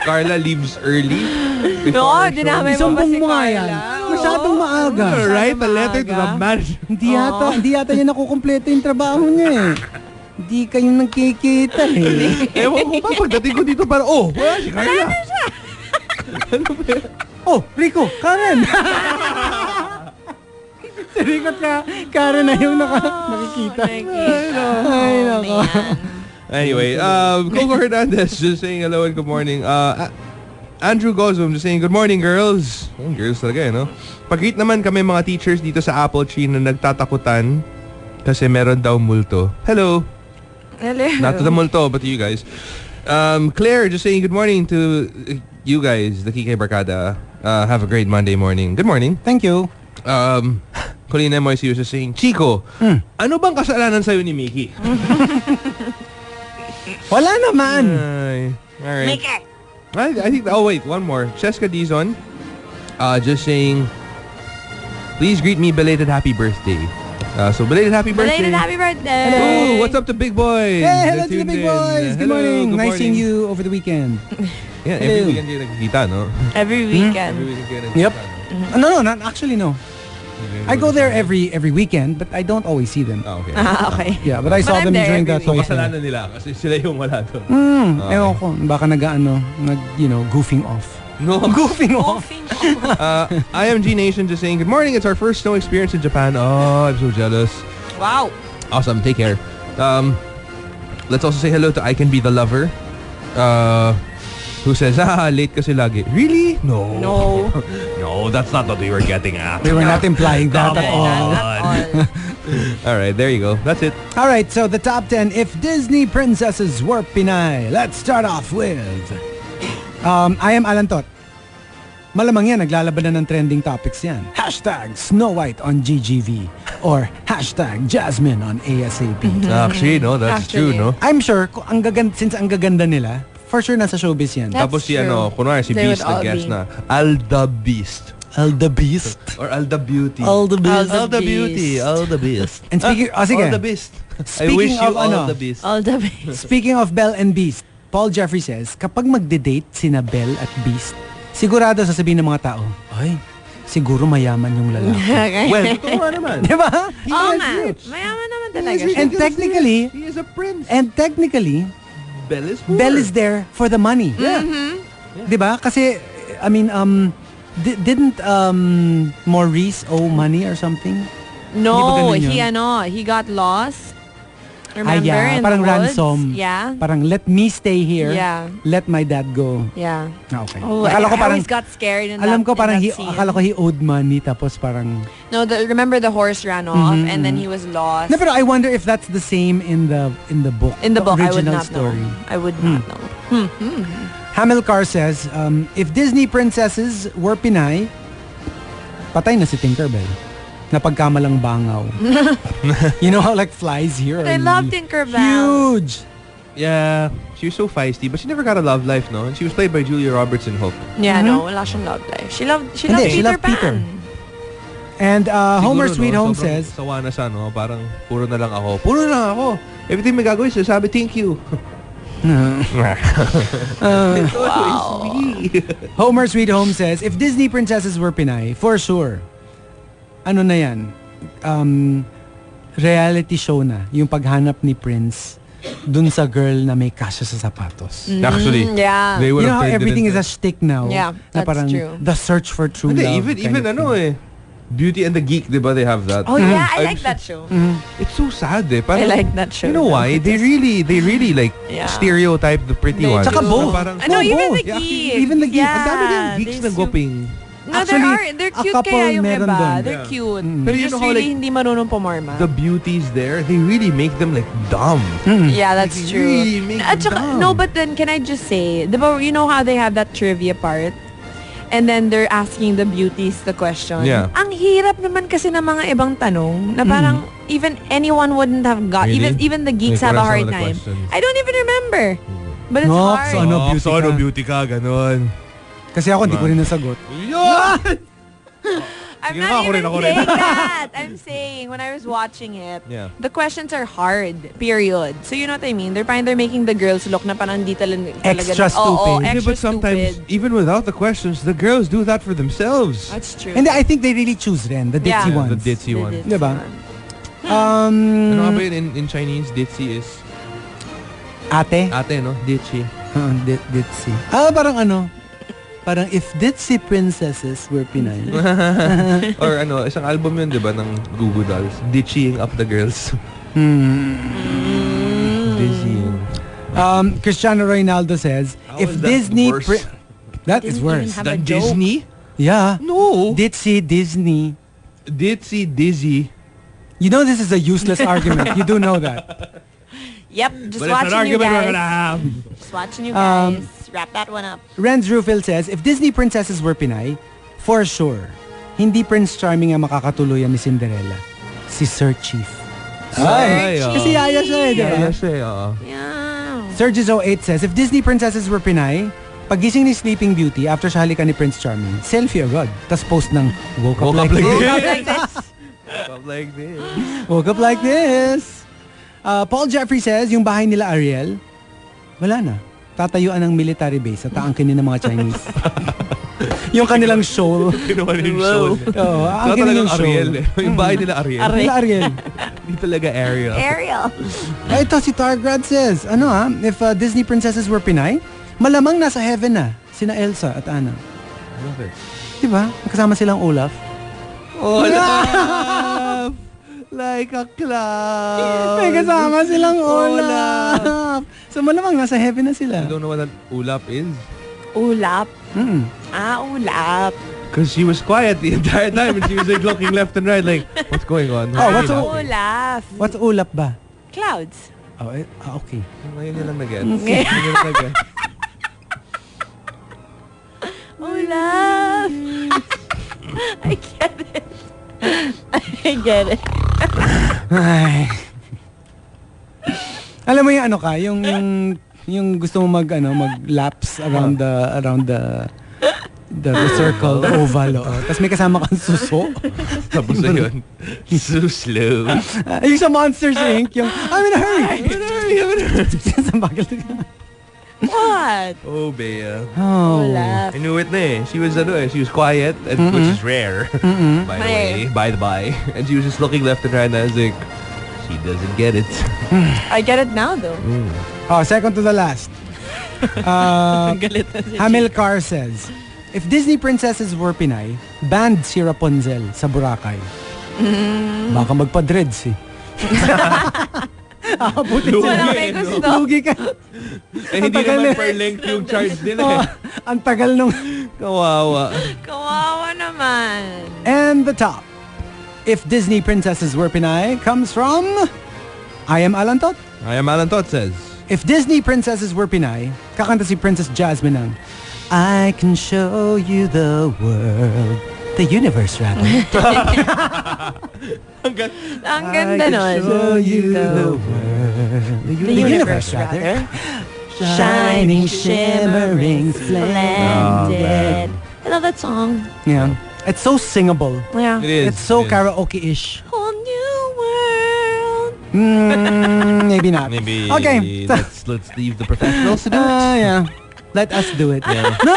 Carla leaves early. No, dinamay mo pa Sumbong si mo nga yan. Carla. Masyadong maaga. Write a letter to the manager. Hindi yata niya nakukumpleto yung trabaho niya eh. Hindi kayong nagkikita eh. Ewan ko pa, pagdating ko dito para, wala si Carla. Ano ba yan? Oh, Rico, Karen! Si Rico at Karen na yung nakikita. Ay, nako. Anyway, Coco Hernandez just saying hello and good morning. Andrew Gozum just saying good morning, girls. Girls talaga eh, no? Pag-greet naman kami mga teachers dito sa Apple Tree na nagtatakutan kasi meron daw multo. Hello. Hello. Not to the multo, but to you guys. Claire just saying good morning to you guys, the Kike Barkada. Have a great Monday morning. Good morning. Thank you. Colleen MYC was just saying, Chico, ano bang kasalanan sa'yo ni Mickey? Wala naman. Alright. I think, wait, one more. Cheska Dizon, just saying, please greet me belated happy birthday. So belated happy birthday. Belated happy birthday. Hello, what's up to Big Boys? Hey, hello to the Tuned big in. boys. Good Hello, morning. good Nice seeing you over the weekend. Yeah, Hello. every weekend kayo nagkikita, no? Every Every weekend. weekend kayo nagkikita, Yep. no? No, not actually, no. I go there every weekend, but I don't always see them. Okay. Okay. Yeah, but I saw I'm them there during every that So, twice. kasalanan nila kasi sila yung wala doon. Ewan ko, baka goofing off. No. Goofing off. IMG Nation just saying, good morning, it's our first snow experience in Japan. Oh, I'm so jealous. Wow. Awesome, take care. Let's also say hello to I Can Be the Lover. Who says, late kasi lagi. Really? No. No. No, that's not what we were getting at. We were not implying that Come at all. on. All right, there you go. That's it. All right, so the top 10 if Disney princesses were Pinay. Let's start off with I am Alan Tot. Malamang yan, naglalaban na ng trending topics yan. Hashtag Snow White on GGV or hashtag Jasmine on ASAP. Actually, no, that's true, no? I'm sure, since ang gaganda nila, for sure nasa showbiz yan. That's Tapos si true. kunwari si They Beast would all nag-guest be. na. Alda Beast. Alda Beast. Or Alda Beauty. Alda Beast. Alda Beauty. Alda Beast. And speaking, sige. Alda Beast. I Speaking wish you of all the Beast. All the best. Speaking of Belle and Beast, Paul Jeffrey says, kapag magde-date sina Belle at Beast, sigurado sasabihin ng mga tao, ay, siguro mayaman yung lalaki. Well, totoo nga naman. Di ba? Oo nga. Mayaman naman talaga siya. And technically, He is a prince. Belle is poor. Belle is there for the money. Yeah. Di ba? Kasi, I mean, didn't Maurice owe money or something? No, Hindi ba ganun yun? he got lost. Remember? yeah, in parang the woods? ransom. Yeah. Parang let me stay here. Yeah. Let my dad go. Yeah. Ah, okay. Oh, Akala ko I parang always got scared in alam that, ko parang in that scene. akala ko he owed money tapos parang No, remember the horse ran off and then he was lost. no, pero I wonder if that's the same in the book. In the book, I would original not story. know. I would not know. Hamilcar says, if Disney princesses were Pinay, patay na si Tinkerbell. Napagkamalang bangaw. You know how like flies here But I are love Tinkerbell. huge. Yeah, she was so feisty, but she never got a love life, no? And she was played by Julia Roberts in Hook. Yeah, no, wala siyang love life. She loved Hindi, she Peter loved Pan. Peter. And Homer Siguro, Sweet no, Home sobrang says, sawa na siya, no? Parang puro na lang ako. Puro na lang ako. Everything may gagawin, sabi, thank you. It's always me. Homer Sweet Home says, if Disney princesses were Pinay, for sure, ano na yan, reality show na, yung paghanap ni Prince dun sa girl na may kasya sa sapatos. Actually, Yeah. they would You know have how turned it everything is into- a shtick now? Yeah, na that's parang true. the search for true Hindi, love. even kind of thing. Beauty and the Geek, di ba, they have that. Oh yeah, I I'm like that show. It's so sad, eh. I Parang, like that show. you know why? They really like Yeah. stereotype the pretty They ones. Tsaka do. both. Parang, No, even both. the Yeah, geeks. even the geeks. Yeah, ang dami din geeks they're na gwaping. No, Actually, they're a cute couple kaya yung meron iba. dun. They're cute. Pero Pero you just know how, really like, hindi marunong pumarma. The beauties there, they really make them like dumb. Yeah, that's Like, true. really make At them saka, dumb. no, but then can I just say, diba, you know how they have that trivia part? And then they're asking the beauties the question. Yeah. Ang hirap naman kasi ng mga ibang tanong na parang even anyone wouldn't have got. Really? Even the geeks Like, have a what are some hard of the time. questions? I don't even remember. But it's No, hard. so ano, beauty so ka. beauty ka, ganun. Kasi ako, hindi ko rin nasagot. I'm Sige not na, ako rin, even ako rin. saying that. I'm saying when I was watching it, Yeah. the questions are hard, period. So you know what I mean? They're making the girls look na parang di talaga. Extra Oo, stupid. Yeah, extra but sometimes, stupid. even without the questions, the girls do that for themselves. That's true. And I think they really choose rin, the ditzy Yeah. ones. The ditzy They one. did Diba? one. Ano nga ba yun in Chinese? Ditzy is Ate? ate, no? Ditzy. Ditzy. Parang ano? Parang if ditzy princesses were Pinay. Or ano, isang album yun, di ba, ng Goo Goo Dolls. Ditchying up the girls. Dizzying. Cristiano Ronaldo says, How if is that Disney... worse? That is Didn't worse. even have The a joke. Disney? Yeah. No. Ditzy, Disney. Ditzy, Dizzy. You know this is a useless argument. You do know that. Yep, just But it's an watching you argument we're gonna guys. have. Just watching you guys. Wrap that one up. Renz Rufil says, if Disney princesses were Pinay, for sure, hindi Prince Charming ang makakatuluyan ni Cinderella. Si Sir Chief. Ay, oh. Kasi yaya siya eh, di ba? Yaya siya, oo. Yeah. Sergis08 says, if Disney princesses were Pinay, pagising ni Sleeping Beauty after siya halikan ni Prince Charming, selfie agad. Tapos post ng, woke up like this. Like this. Up like this. Woke up like this. Paul Jeffrey says, yung bahay nila Ariel, wala na. Tatayuan ng military base at aangkinin ng mga Chinese. Yung kanilang shoal. Kinuha niya yung show. Oo, Saka aangkinin talagang yung shoal. Ariel. Yung bahay nila Ariel. Nila Ariel. Hindi talaga Ariel. Ariel. Ito si Targrad says, if Disney princesses were Pinay, malamang nasa heaven na sina Elsa at Anna. Bakit? Diba? Kasama silang Olaf. Olaf! Like a cloud. May kasama silang Olaf. So malamang nasa heaven na I sila. don't know what an ulap is. Ulap. Mm. Ulap. Because she was quiet the entire time and she was like looking left and right like, what's going on? Oh, what's Ulap. What's ulap ba? Clouds. Oh, okay. Ngayon nyo lang na-get. Ngayon nyo lang na-get. Ulap. I get it. I get it. Ay. Alam mo yung ano ka, yung gusto mo mag-laps around the circle, the oval. Tapos may kasama kang suso. Tapos na yun. So slow. Yung sa Monsters Inc. Yung, I'm in a hurry. Sa bagal. What? Oh, Bea. Oh. Ulap. I knew it na eh. She was quiet, and, which is rare, by the way, by the by. And she was just looking left and right, and I was like, she doesn't get it. I get it now, though. Oh, second to the last. Galit na si Hamilcar says, if Disney princesses were Pinay, banned si Rapunzel sa Boracay. Baka magpa-dreads eh. Buti Walang may gusto. Lugi ka. Eh, hindi naman per length yung charge nila eh. Ang tagal nung... Kawawa. Kawawa naman. And the top. If Disney princesses were Pinay comes from... I am Alan Tot. I am Alan Tot says. If Disney princesses were Pinay, kakanta si Princess Jasmine ng I can show you the world. The universe, rather. Ang ganda nun. I can show you the world. The universe, rather. Shining, shimmering, splendid. I love that song. Yeah. It's so singable. Yeah. It is. It's so it is. karaoke-ish. Whole new world. Maybe not. Maybe Okay. let's leave the professionals to do it. Yeah. Let us do it. Yeah. No!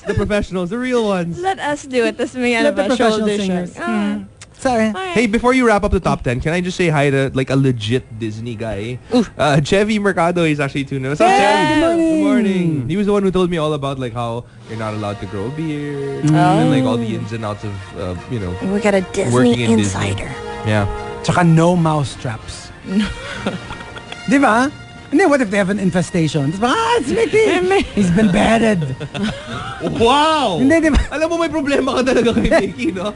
The professionals, the real ones. Let us do it. Tapos may Let the ba, professional shoulder singers. shrug. Sorry. Alright. Hey, before you wrap up the top 10, can I just say hi to like a legit Disney guy? Chevy Mercado is actually tuning in. What's up, Chevy? Good morning. Good morning. He was the one who told me all about like how you're not allowed to grow a beard and like all the ins and outs of We got a working Disney in insider. Disney. Yeah. Tsaka no mouse traps. Di ba? Hindi, what if they have an infestation? Tapos baka, it's Mickey. He's been batted. Wow! Hindi, di ba? Alam mo, may problema ka talaga kay Mickey, no?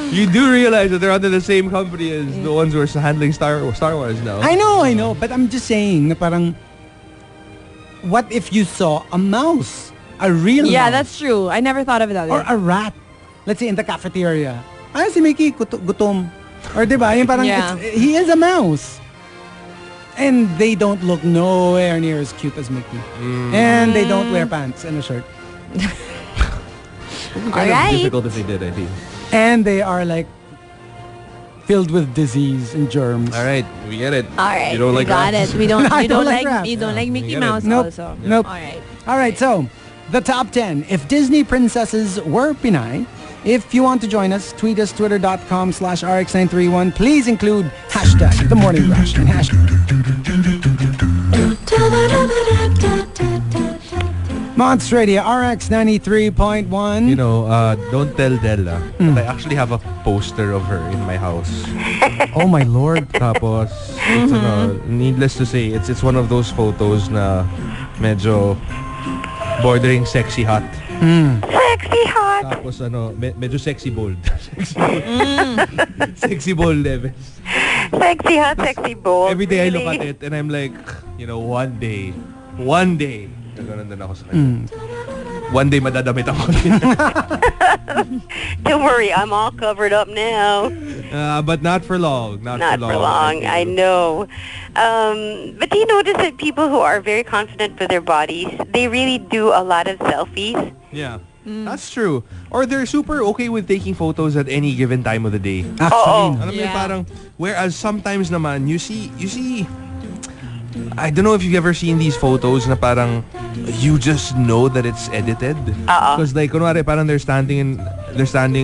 You do realize that they're under the same company as the ones who are handling Star Wars now. I know. But I'm just saying na parang, what if you saw a mouse? A real Yeah, mouse? that's true. I never thought of it that way. Or a rat. Let's say in the cafeteria. Si Mickey, gutom. Or di ba? Yung parang, Yeah. he is a mouse. And they don't look nowhere near as cute as Mickey. And they don't wear pants and a shirt. Kind of difficult if they did, I think. And they are like filled with disease and germs. All right, we get it. All right, You don't like got rats? it. We don't. I You don't don't like like. rats. You don't like Mickey get it. Mouse Nope. also. Nope. All right. All right, so the top 10. If Disney princesses were Pinay, if you want to join us, tweet us twitter.com/rx931. Please include hashtag The Morning Rush and hashtag Monster Radio RX 93.1. You know, don't tell Della, but I actually have a poster of her in my house. Oh my lord. Tapos, it's, needless to say, it's one of those photos na medyo bordering sexy hot. Sexy hot. Tapos medyo sexy bold. Sexy bold levels. Sexy hot, sexy bold. Every day I look really. at it and I'm like, one day, ganun din ako sa kanya. One day madadamit ako. Don't worry, I'm all covered up now. But not for long. Not Not for long, I know. But do you notice that people who are very confident with their bodies, they really do a lot of selfies? Yeah. That's true. Or they're super okay with taking photos at any given time of the day. Actually, Alam mo yung Yeah. parang, whereas sometimes naman, you see, I don't know if you've ever seen these photos na parang, you just know that it's edited. Because like, kunwari, parang they're standing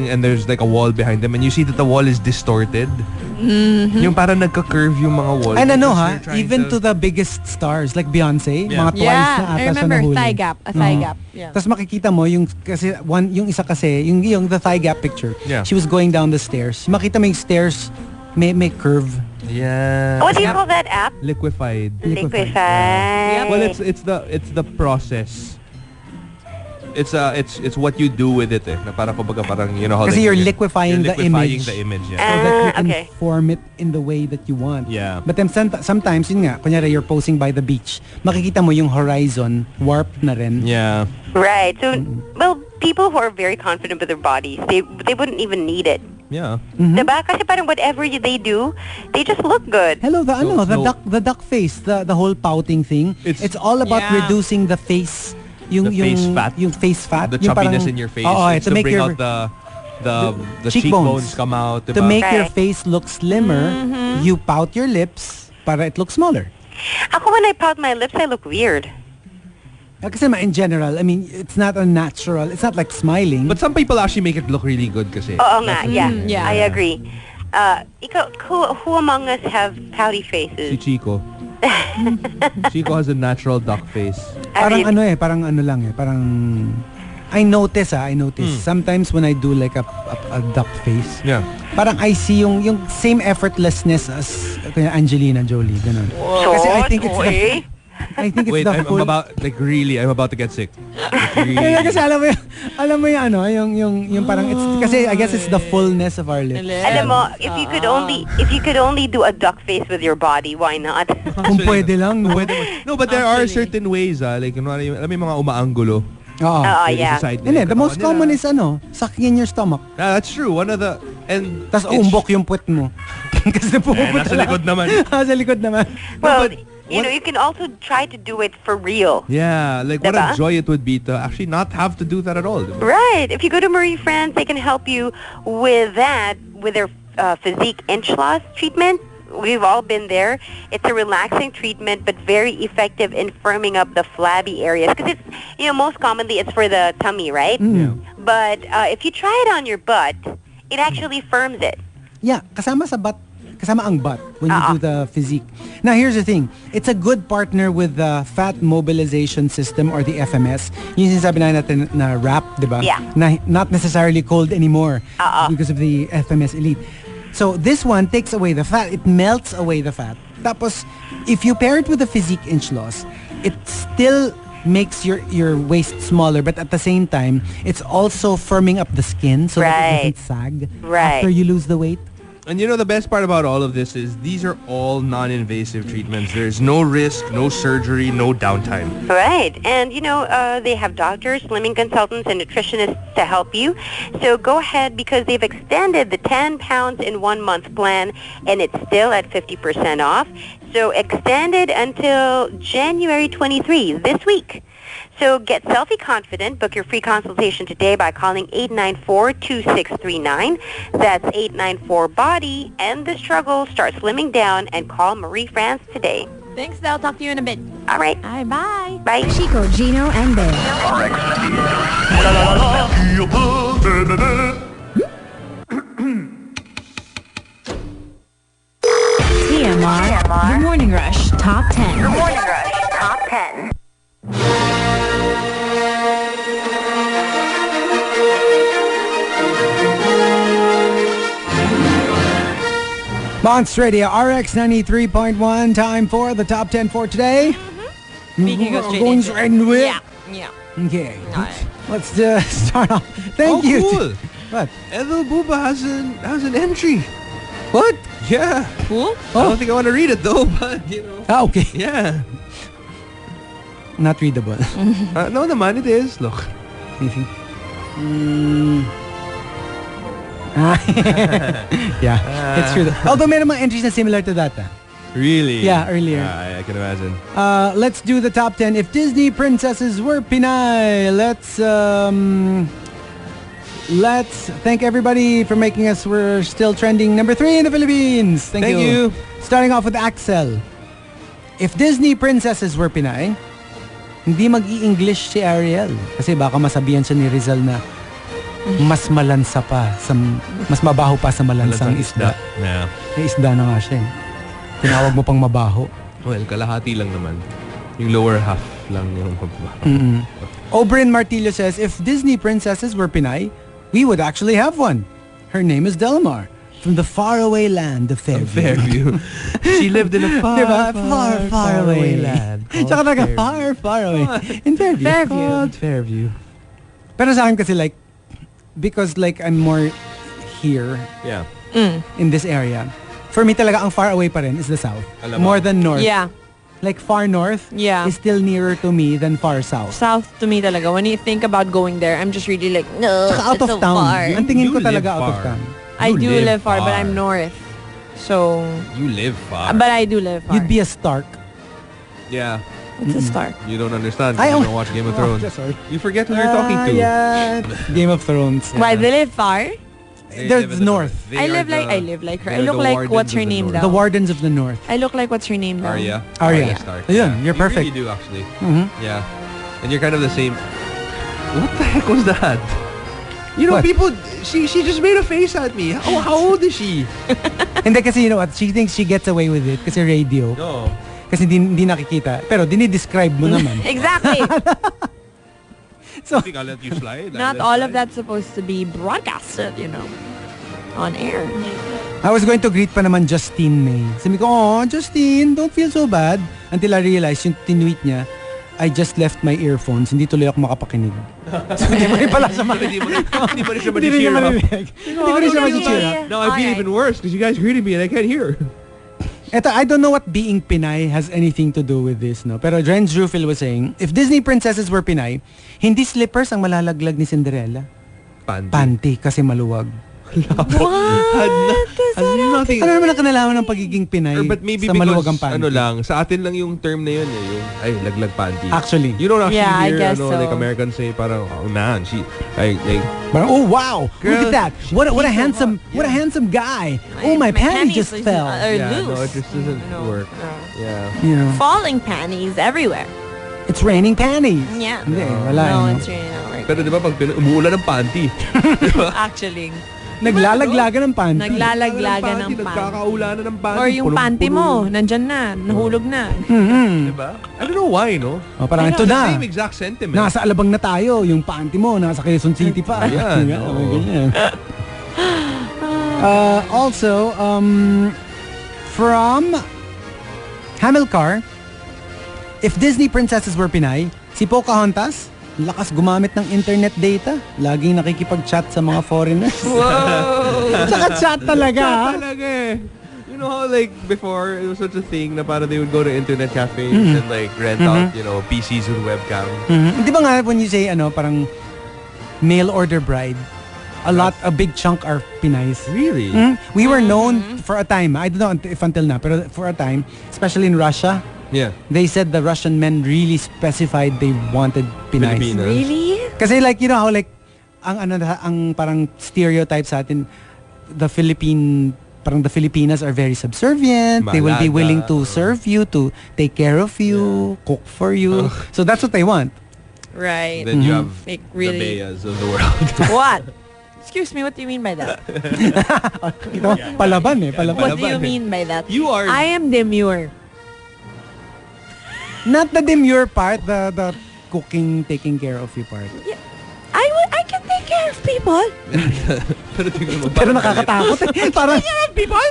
and there's like a wall behind them and you see that the wall is distorted. Yung parang nagka-curve yung mga wall. and because ha, they're trying even to the biggest stars like Beyonce, Yeah. mga twice na Yeah, ata I siya remember nahuli. thigh gap. A thigh gap. Yeah. Tapos makikita mo yung isa kasi yung the thigh gap picture. Yeah. She was going down the stairs. Makita mo yung stairs may curve. Yeah. What do you call that app? Liquefied. Liquify. Well, it's the process. it's what you do with it eh. Na parang kumbaga parang you know how Kasi they- you're liquefying the image. the image, yeah. So that you can Okay. form it in the way that you want. Yeah. But then sometimes, yun nga, kunyari you're posing by the beach, makikita mo yung horizon, warped na rin. Yeah. Right. So, well, people who are very confident with their bodies, they wouldn't even need it. Yeah. Diba? Kasi parang whatever they do, they just look good. Hello, No. the duck face, the whole pouting thing. It's all about Yeah. reducing the face, yung face fat. yung face fat, The yung chubbiness parang- in your face. Oo, It's to to make bring your out the cheekbones come out. to diba? make your Right. face look slimmer. You pout your lips para it looks smaller. Ako, when I pout my lips, I look weird. Kasi in general, I mean, it's not a natural. It's not like smiling. But some people actually make it look really good kasi. Oo nga, yeah. yeah. I agree. Ikaw, who among us have pouty Si faces? Chico. Chico has a natural duck face. Parang I mean, parang ano lang parang I notice. Sometimes when I do like a duck face, Yeah. parang I see yung same effortlessness as kaya Angelina Jolie, ganun. Kasi I think it's Oy. Wait, the I'm full. about I'm about to get sick. Like, Kaya really. kasi alam mo yung ano, yung parang it's kasi I guess it's the fullness of our lips. Alam mo, if you could only do a duck face with your body, why not? Kung pwede lang, no? No, but there are certain ways like alam mo yung mga umaanggulo. Oo. Yeah. Sa side Hindi, nila, the most katawan common nila. is sucking in your stomach. That's true. One of the and Tapos it's- umbok yung puwet mo. Kasi pumupunta nasa likod naman. Sa likod naman. Well, but you know, you can also try to do it for real. Yeah, like what a Diba? joy it would be to actually not have to do that at all. diba? Right. If you go to Marie France, they can help you with that, with their physique inch loss treatment. We've all been there. It's a relaxing treatment, but very effective in firming up the flabby areas. Because it's, most commonly it's for the tummy, right? But if you try it on your butt, it actually firms it. Yeah, kasama ang butt when you do the physique. Now, here's the thing. It's a good partner with the fat mobilization system or the FMS. Yung sinasabi natin na wrap, di ba? Yeah. Na not necessarily cold anymore because of the FMS Elite. So this one takes away the fat. It melts away the fat. Tapos, if you pair it with the physique inch loss, it still makes your waist smaller, but at the same time, it's also firming up the skin so that it Right. doesn't sag Right. after you lose the weight. And the best part about all of this is these are all non-invasive treatments. There's no risk, no surgery, no downtime. Right. And, they have doctors, slimming consultants, and nutritionists to help you. So go ahead because they've extended the 10 pounds in 1 month plan, and it's still at 50% off. So extended until January 23, this week. So get selfie confident. Book your free consultation today by calling 894-2639. That's 894-BODY. End the struggle, start slimming down, and call Marie France today. Thanks, Del. Talk to you in a bit. All right. Bye, bye. Bye. Chico, Gino, and Bear. TMR, The Morning Rush Top 10. Morning Rush Top 10. Monster Radio RX 93.1. Time for the top 10 for today. Speaking of straight Going into straight into it. Yeah. Okay. Alright. Let's start off. Thank Oh, you. cool. What? Edel Buba has an entry. What? Yeah. Cool. I don't think I want to read it though, but Ah, okay. yeah. Not readable. No naman, it is. Look. Anything? Yeah, it's true. Although meron mga entries na similar to that. Really? Yeah, earlier. I can imagine. Let's do the top 10. If Disney princesses were Pinay, let's thank everybody for making us. We're still trending number 3 in the Philippines. Thank you. Starting off with Axel. If Disney princesses were Pinay, hindi mag-i-English si Ariel. Kasi baka masabihan siya ni Rizal na mas malansa pa, mas mabaho pa sa malansang isda. Yeah. Eh, isda na nga siya eh. Tinawag mo pang mabaho. Well, kalahati lang naman. Yung lower half lang yung mabaho. Oberyn Martillo says, if Disney princesses were Pinay, we would actually have one. Her name is Delamar, from the faraway land of Fairview. Fairview. She lived in a far, Diba? far away land. Tsaka talaga far away. In Fairview. Fairview. Called Fairview. Pero sa akin kasi like, because like I'm more here Yeah. in this area, for me talaga ang far away pa rin is the south. Alam mo. More than north. Yeah. Like far north Yeah. is still nearer to me than far south. South to me talaga. When you think about going there, I'm just really like, no, Tsaka out it's of so town. far. Ang tingin You ko live talaga out of far. town. I You do live live far, but far. I'm north. So, You live far. but I do live far. You'd be a Stark. Yeah. It's a Stark. You don't understand. I You don't- don't watch Game of Oh, Thrones. sorry. You forget who you're talking to. Yeah. Game of Thrones. Why, they live far? They There's live in the north. They I are live like her. I they're look the like, wardens what's her of the name north. now? The Wardens of the North. I look like, what's her name now? Arya. Arya. Stark. Yeah, you're You perfect. really do, actually. Mhm. Yeah. And you're kind of the same. What the heck was that? You know, What? people, she just made a face at me. How old is she? Hindi kasi you know what, she thinks she gets away with it kasi radio. No. Kasi hindi nakikita. Pero dinidescribe mo naman. Exactly. So, I think I'll let you slide. Not all of that's supposed to be broadcasted, you know, on air. I was going to greet pa naman Justine May. Sabi ko, oh, Justine, don't feel so bad. Until I realized, yung tinweet niya, I just left my earphones. Hindi tuloy ako makapakinig. So, hindi mo rin pala siya Hindi mo rin siya Hindi rin niya ma-cheer up. marinig. Hindi ko rin siya ma-cheer up. Now I feel Alright. even worse because you guys greeted me and I can't hear. Eto, I don't know what being Pinay has anything to do with this, no? Pero Renz Rufil was saying, if Disney princesses were Pinay, hindi slippers ang malalaglag ni Cinderella. Panty kasi maluwag. Had nothing. Ano naman ang kanalaman ng pagiging Pinay But maybe sa because, maluwag ang panty? ano lang, sa atin lang yung term na yun eh, yung, ay, laglag panty. Actually. You don't actually Yeah, I hear, guess so. like Americans say, parang, oh man, she, like, Parang, oh wow, Girl, look at that. What a handsome, what a handsome guy. Oh, my panty just fell. Are yeah, loose. no, it just doesn't work. Yeah. Yeah. Falling panties everywhere. It's raining panties. Yeah. Hindi, wala. No, eh, no? it's really not working. Pero di ba pag umuulan ng panty? Actually. Naglalaglagan ng panty. Naglalaglagan ng panty. Nagkakaulanan ng panty. Or yung panty mo, nandyan na, nahulog na. Diba? I don't know why, no? Oh, parang ito It's the na. same exact sentiment. Nasa Alabang na tayo. Yung panty mo, nasa Quezon City pa. Ayan, Diba? oo. Ganyan. Also, from Hamilcar, if Disney princesses were Pinay, si Pocahontas, lakas gumamit ng internet data. Laging nakikipag-chat sa mga foreigners. Whoa! Tsaka chat talaga. Talaga eh. You know how like before it was such a thing na para they would go to internet cafes and like rent out, you know, PCs with webcam. Di ba nga when you say parang mail order bride, a big chunk are Pinays. Really? We were known for a time, I don't know if until now, pero for a time, especially in Russia, Yeah. they said the Russian men really specified they wanted Pinays. Filipinas. Really? Kasi like, you know how like, ang parang stereotype sa atin, the Filipinas are very subservient. They will be Malaga. willing to serve you, to take care of you, cook for you. So that's what they want. Right. Then you have Like, the really? Beas of the world. What? Excuse me, what do you mean by that? Ito, palaban eh, palaban. What do you mean by that? You are... I am demure. Not the demure part, the cooking, taking care of you part. I can take care of people. Pero tingnan mo, Pero parang nakakatakot eh. Parang, People?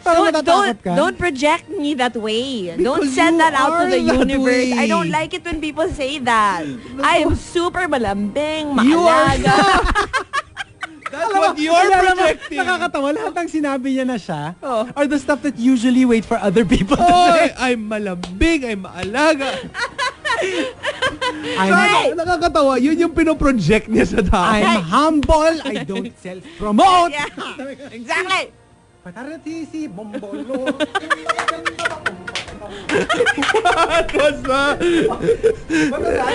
parang natatakot ka. Don't project me that way. Don't Because send you that out to the are that universe. I way. don't like it when people say that. I am super malambing, You are maalaga. That's what you're projecting. Nakakatawa. Lahat ng sinabi niya na siya Oh. are the stuff that usually wait for other people to Oy, say. I'm malambing, I'm maalaga. I'm, Nakakatawa. Yun yung pinoproject niya sa tao. I'm humble. I don't self-promote. Yeah. Exactly. Pataratisi, bombolo. What was that?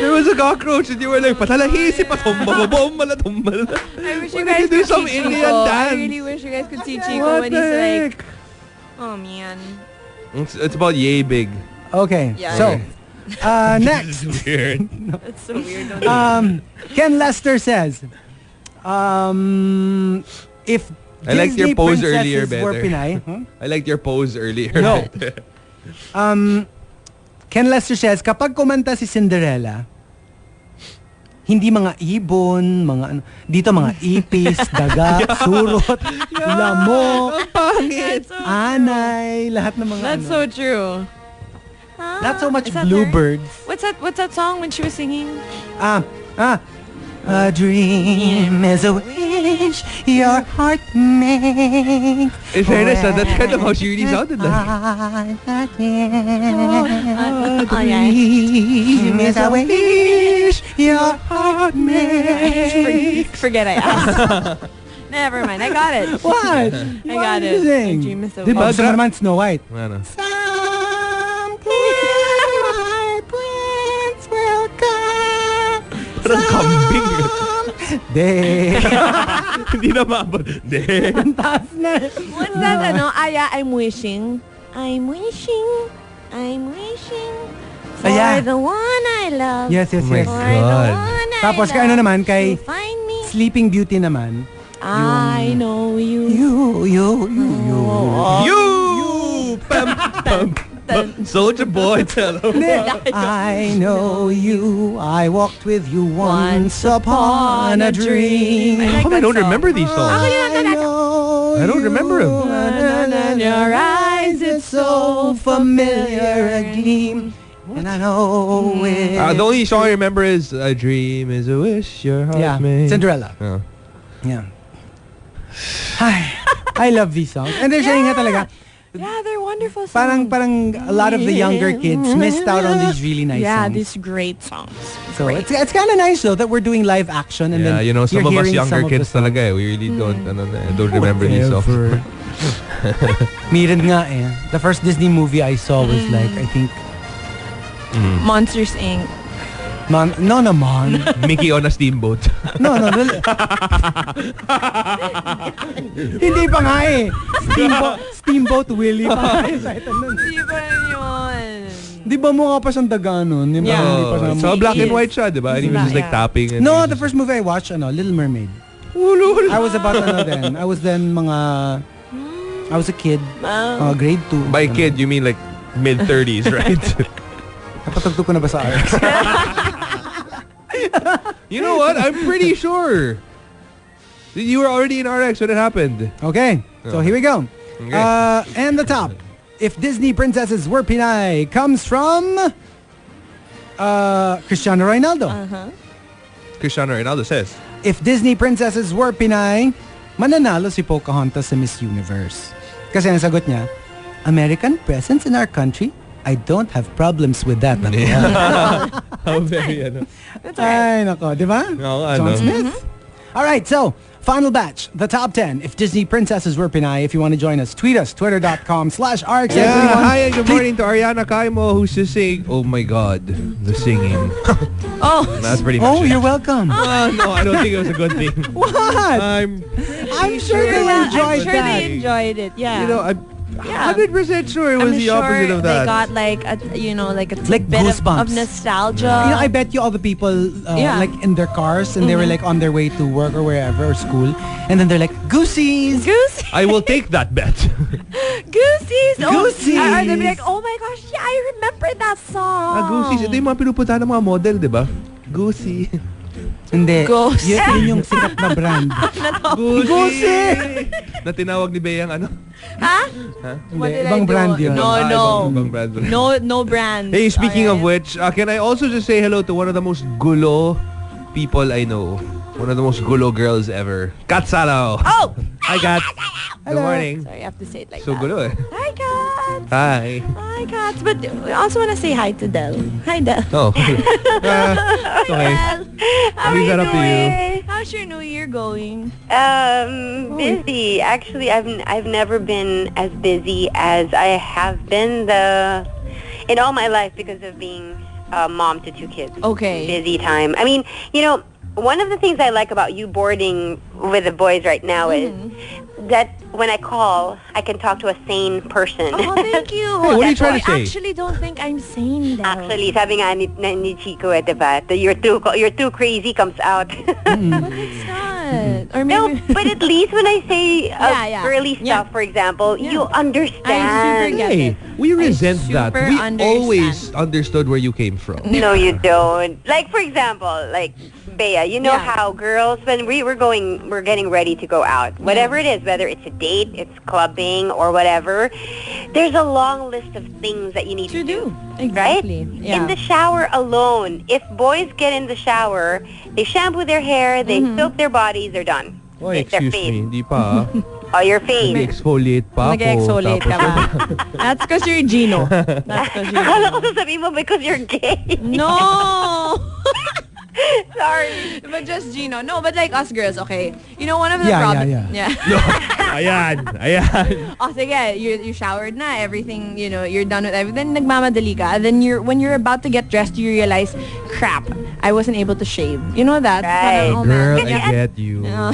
There was a cockroach and you were like, patalahisi, patumbababom, malatumbal. I wish you Why guys don't you do could some see Indian Chico. I dance? really wish you guys could see Chico What when the he's like, heck? oh man. It's about yay big. Okay, Yeah. so, next. Weird. That's so weird. Don't Ken Lester says, if I liked your Disney pose princesses earlier were better. Pinay, huh? I liked your pose earlier. No. Ken Lester says, kapag kumanta si Cinderella, hindi mga ibon, mga ano, dito mga ipis, daga, surot, lamok, That's so anay, lahat ng mga That's ano. so true. Not so much Is that her? Bluebirds. What's that song when she was singing? A dream is a wish your heart makes. In fairness, that's kind of how she really sounded like. A dream is a wish your heart makes. Forget I asked. Never mind. I got it. What? I got it. Sing. A dream is a Diba? wish. Gusto mo naman Snow White. Ano? Someday my prince will come. Parang kambing. Day. Hindi na maabot. De. Ang taas na. What's that? Aya, I'm wishing. I'm wishing. I'm wishing. For Aya. the one I love. Yes, yes, Oh my yes. For God. the one I Tapos kay love. ano naman, kay To find me. Sleeping Beauty naman. I know you. You. You! Pam, pam, pam. Soldier Boy, tell him. I know you. I walked with you once upon a dream. I like How come I that don't song. remember these songs? know I don't remember him. In your eyes, it's so familiar, a gleam. And I know it. The only song I remember is A Dream is a Wish Your Heart Yeah, Made. Cinderella. Oh. Yeah. Ay, I love these songs. And they're saying nga talaga, Yeah, they're wonderful songs. parang a lot of the younger kids missed out on these really nice Yeah, songs. these great songs. So it's kind of nice though that we're doing live action and Yeah, then you know, some you're of us hearing younger some of the kids songs. talaga eh. We really don't remember these songs. Whatever. Me rin nga eh. The first Disney movie I saw was like, I think, Monsters Inc. no naman. Mickey on a Steamboat. No. Hindi pa nga eh. Steamboat Willie pa nga eh. Di ba yun? Di ba mukha pa siyang daga nun? Di ba? Yeah. Hindi pa siya So black and Yes. white siya, di ba? And he was just like Yeah. tapping. And No, he the was first movie I watched, Little Mermaid. just- I was about then. I was then I was a kid. Grade 2. By kid, you mean like mid-30s, right? Napatagtog ko na ba sa RX? You know what? I'm pretty sure. You were already in RX when it happened. Okay, so here we go. Okay. And the top. If Disney princesses were Pinay comes from Cristiano Ronaldo. Cristiano Ronaldo says. If Disney princesses were Pinay, mananalo si Pocahontas sa Miss Universe. Kasi ang sagot niya, American presence in our country? I don't have problems with that. How very, Ay, nako, di ba? Oo, John ano. Smith. All right, so final batch, the top 10. If Disney princesses were Pinay, if you want to join us, tweet us, twitter.com/RX. Yeah, hi and good morning to Ariana Kaimo who's just saying, oh my god, the singing. Oh, That's pretty much Oh, it. you're welcome. No, I don't think it was a good thing. What? I'm sure they yeah, enjoyed I'm sure that. they enjoyed it. Yeah. You know, I'm Yeah. 100% sure it was I'm the sure opposite of that. they got like a Like bit goosebumps. of nostalgia. I bet you all the people Yeah. like in their cars and they were like on their way to work or wherever or school, and then they're like goosies. Goose, I will take that bet. goosies, Goosies. Or they'd be like, oh my gosh, yeah, I remember that song. Goosies, ito yung mga pinupuntahan ng mga model, di ba? Goosey. Hindi. Ghost. Yun yung sikat na brand. Goosey! Na tinawag ni Beyang ano? Ha? Hindi, did I ibang do? brand yun. No. Ibang brand. No brand. Hey, speaking of Alright. which, can I also just say hello to one of the most gulo people I know? One of the most gulo girls ever. Kat Salao. Oh! Hi, Kat. Good morning. Sorry, I have to say it like So that. gulo eh. Hi, Kat. Hi. Hi, Kat. But we also want to say hi to Del. Hi, Del. Oh. It's okay. Del. How Leave are that you up to you. doing? How's your new year going? Busy. Actually, I've never been as busy as I have been in all my life because of being a mom to 2 kids. Okay. Busy time. I mean, one of the things I like about you boarding with the boys right now is that when I call, I can talk to a sane person. Oh, thank you. Hey, what are you trying to say? I actually don't think I'm sane, Del. Actually, sabi nga ni Chico, diba, you're too crazy comes out. But it's not. Or No, maybe but at least when I say Yeah. girly stuff, for example, you understand. I super get Hey, it. we resent I that. super We understand. always understood where you came from. No, you don't. Like, for example, like, Bea, you know Yeah. how girls, when we're getting ready to go out, whatever it is, whether it's a date, it's clubbing, or whatever, there's a long list of things that you need to do. Exactly. Right? Yeah. In the shower alone, if boys get in the shower, they shampoo their hair, they soak their bodies, they're done. Oh, Their excuse face. me. Hindi pa. Oh, your face. Nag-exfoliate pa ako. Nag-exfoliate ka Tapos, pa. That's because you're Gino. That's because you're Akala ko Gino. sasabihin mo because you're gay. No! Sorry. But just Gino. No, but like us girls, okay. You know, one of the Yeah, problems... yeah. ayan. Oh, sige, you showered na, everything, you know, you're done with everything. Then nagmamadali ka. Then when you're about to get dressed, you realize, crap, I wasn't able to shave. You know that? Right. Parang, oh, Girl, man. I get you. Yeah.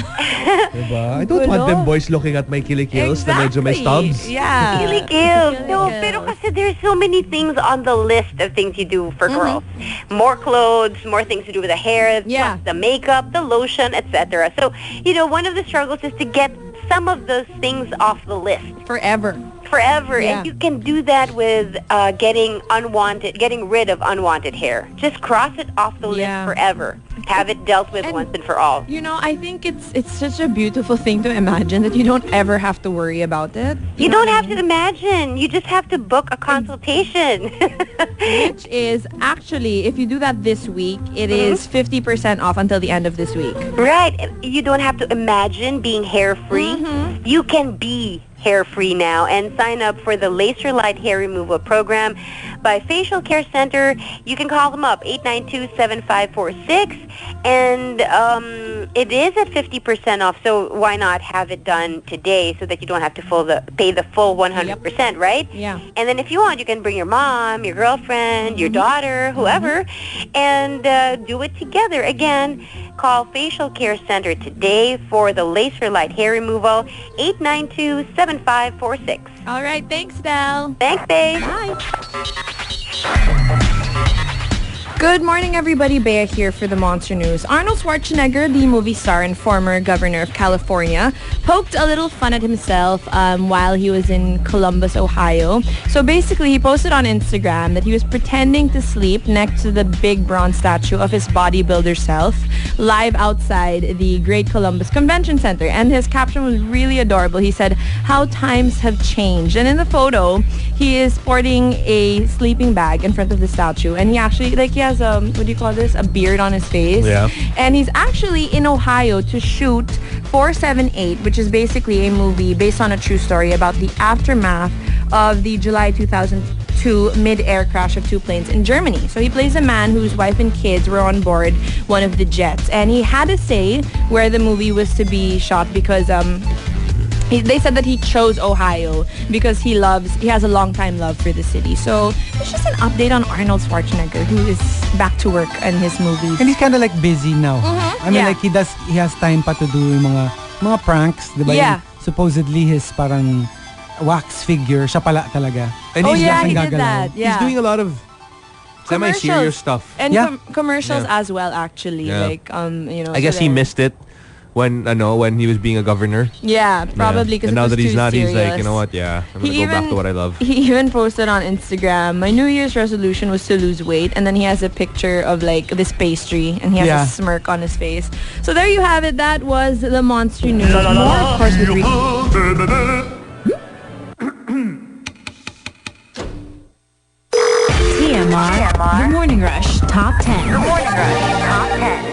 Diba? I don't want Gulo. them boys looking at my kilikils na medyo may stubs. Yeah. Really guilt. No, Kilikils. pero kasi there's so many things on the list of things you do for girls. More clothes, more things to do with the hair, Yeah. plus the makeup, the lotion, etc. So, you know, one of the struggles is to get some of those things off the list Forever. forever. Yeah. And you can do that with getting rid of unwanted hair. Just cross it off the list Yeah. forever. Have it dealt with And- once and for all. You know, I think it's such a beautiful thing to imagine that you don't ever have to worry about it. You know don't what I have to imagine. You just have to book a consultation. Which is actually, if you do that this week, it is 50% off until the end of this week. Right. You don't have to imagine being hair-free. You can be hair-free now and sign up for the Laser Light Hair Removal Program by Facial Care Center. You can call them up, 892-7546. And it is at 50% off, so why not have it done today so that you don't have to pay the full 100%, right? Yeah. And then if you want, you can bring your mom, your girlfriend, your daughter, whoever, and do it together. Again, call Facial Care Center today for the Laser Light Hair Removal, 892-7546. All right. Thanks, Del. Thanks, babe. Bye. Good morning, everybody. Bea here for the Monster News. Arnold Schwarzenegger, the movie star and former governor of California, poked a little fun at himself while he was in Columbus, Ohio. So basically, he posted on Instagram that he was pretending to sleep next to the big bronze statue of his bodybuilder self live outside the Great Columbus Convention Center. And his caption was really adorable. He said, "How times have changed." And in the photo, he is sporting a sleeping bag in front of the statue. And he actually, like, he has what do you call this? A beard on his face. Yeah. And he's actually in Ohio to shoot 478, which is basically a movie based on a true story about the aftermath of the July 2002 mid-air crash of two planes in Germany. So he plays a man whose wife and kids were on board one of the jets. And he had to say where the movie was to be shot because they said that he chose Ohio because he has a long-time love for the city. So it's just an update on Arnold Schwarzenegger, who is back to work in his movies. And he's kind of like busy now. I mean, Yeah. like he has time pa to do yung mga pranks, di ba? Yeah. Yung supposedly his parang wax figure, siya pala talaga. And Oh he's, yeah, he gagalaw. did that. Yeah. he's doing a lot of semi-serious Commercials. stuff. And Yeah. commercials Yeah. as well, actually. Yeah. Like, you know. I guess so he there- missed it when he was being a governor. Yeah, probably because And now that he's not, serious. he's like, you know what? Yeah, I'm gonna go back to what I love. He even posted on Instagram, my New Year's resolution was to lose weight. And then he has a picture of like this pastry and he has Yeah. a smirk on his face. So there you have it. That was the Monster News. More, of course, with TMR, The Morning Rush Top 10. Morning Rush Top 10.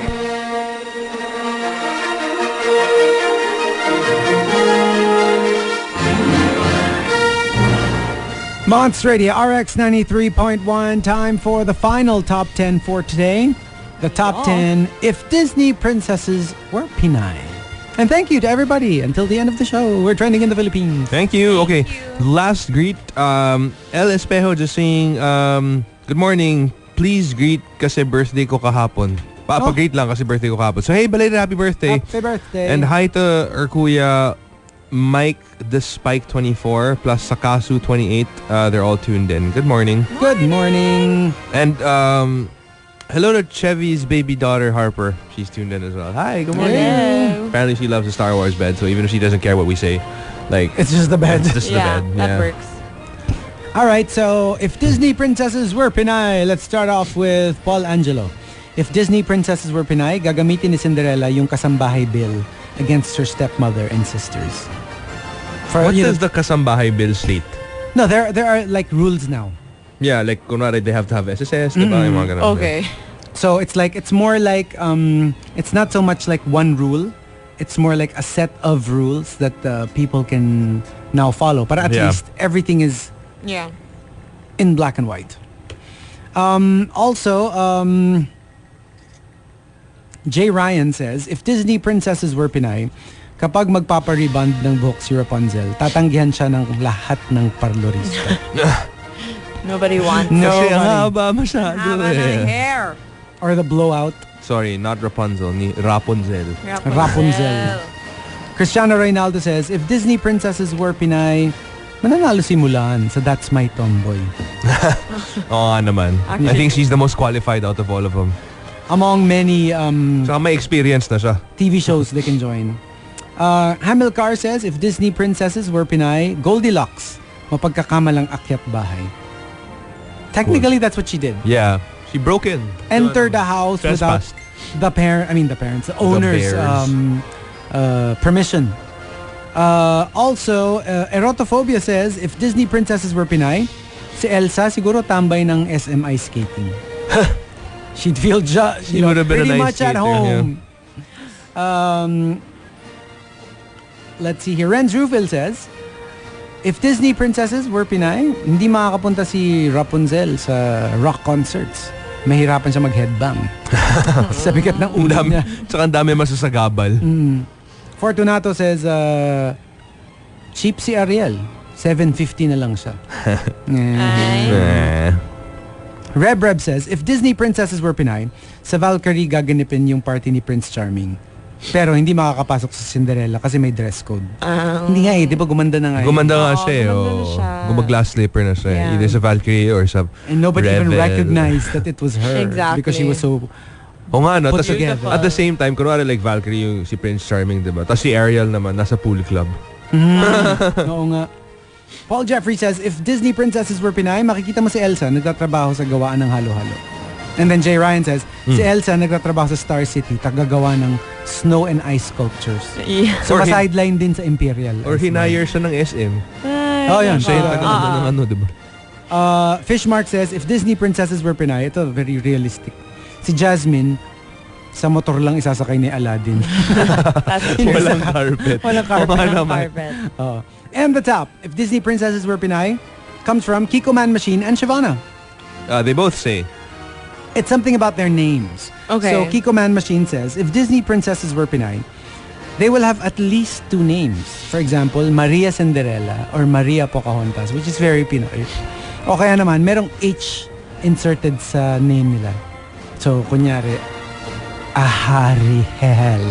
Monster Radio RX 93.1. Time for the final top 10 for today. The top 10 if Disney princesses were Pinay. And thank you to everybody. Until the end of the show, we're trending in the Philippines. Thank you. Okay. Last greet. El Espejo just saying, good morning. Please greet kasi birthday ko kahapon. Papa-greet lang kasi birthday ko kahapon. So hey, belated happy birthday. Happy birthday. And hi to our kuya Mike the Spike 24 plus Sakasu 28. They're all tuned in. Good morning. Good morning. And Hello to Chevy's baby daughter, Harper. She's tuned in as well. Hi, good morning. Hello. Apparently she loves the Star Wars bed, so even if she doesn't care what we say, like... It's just the bed. It's just the bed. That works. All right, so if Disney princesses were Pinay, let's start off with Paul Angelo. If Disney princesses were Pinay, gagamitin ni Cinderella yung kasambahay bill against her stepmother and sisters. What does the kasambahay bill state? No, there are like rules now. Yeah, like kunwari they have to have SSS, diba? Yung mga ganun. Okay. So it's more like it's not so much like one rule. It's more like a set of rules that people can now follow. But at least everything is in black and white. Also, Jay Ryan says, if Disney princesses were Pinay, kapag magpapariband ng buhok si Rapunzel, tatanggihan siya ng lahat ng parlorista. Nobody wants Kasi ang haba masyado haba ng hair. Or the blowout. Sorry, not Rapunzel, ni Rapunzel. Rapunzel. Cristiano Reynaldo says, if Disney princesses were Pinay, mananalo si Mulan sa That's My Tomboy. Oo nga naman. I think she's the most qualified out of all of them. Among many Saka may experience na siya. TV shows they can join. Hamilcar says, if Disney princesses were Pinay, Goldilocks, mapagkakamalang akyat bahay. Technically, that's what she did. Yeah. She broke in. Entered the house without the parents, the owners' permission. Also, Erotophobia says, if Disney princesses were Pinay, si Elsa siguro tambay ng SM ice skating. She'd feel would have been pretty a nice much skater, at home. Let's see here. Renz Rufil says, if Disney princesses were Pinay, hindi makakapunta si Rapunzel sa rock concerts. Mahirapan siya mag-headbang. Sa bigat ng ulo niya. Tsaka ang dami masasagabal. Fortunato says, cheap si Ariel. $750 na lang siya. Reb says, if Disney princesses were Pinay, sa Valkyrie gaganipin yung party ni Prince Charming. Pero hindi makakapasok sa Cinderella kasi may dress code. Hindi nga di ba gumanda na nga. Gumanda nga siya Gumag-glass slipper na siya either sa Valkyrie or sa And nobody Rebel. even recognized that it was her. Exactly. Because she was so O nga no, put tas together. at the same time, kunwari like Valkyrie yung si Prince Charming, diba? Tapos si Ariel naman, nasa pool club. Oo nga. Paul Jeffrey says, if Disney princesses were Pinay, makikita mo si Elsa nagtatrabaho sa gawaan ng halo-halo. And then Jay Ryan says, si Elsa nagtatrabaho sa Star City, tagagawa ng snow and ice sculptures. Yeah. So, sideline din sa Imperial. Or hinire siya ng SM. Oh, yun. Siya yung taga ng diba? Fishmark says, if Disney princesses were Pinay, ito very realistic. Si Jasmine, sa motor lang isasakay ni Aladdin. Walang carpet. Walang carpet. Carpet. And the top, if Disney princesses were Pinay, comes from Kiko Man Machine and Shavana. They both say. It's something about their names. Okay. So Kiko Man Machine says, if Disney princesses were Pinay, they will have at least 2 names. For example, Maria Cinderella or Maria Pocahontas, which is very Pinoy. O kaya naman, merong H inserted sa name nila. So, kunyari, Ahariel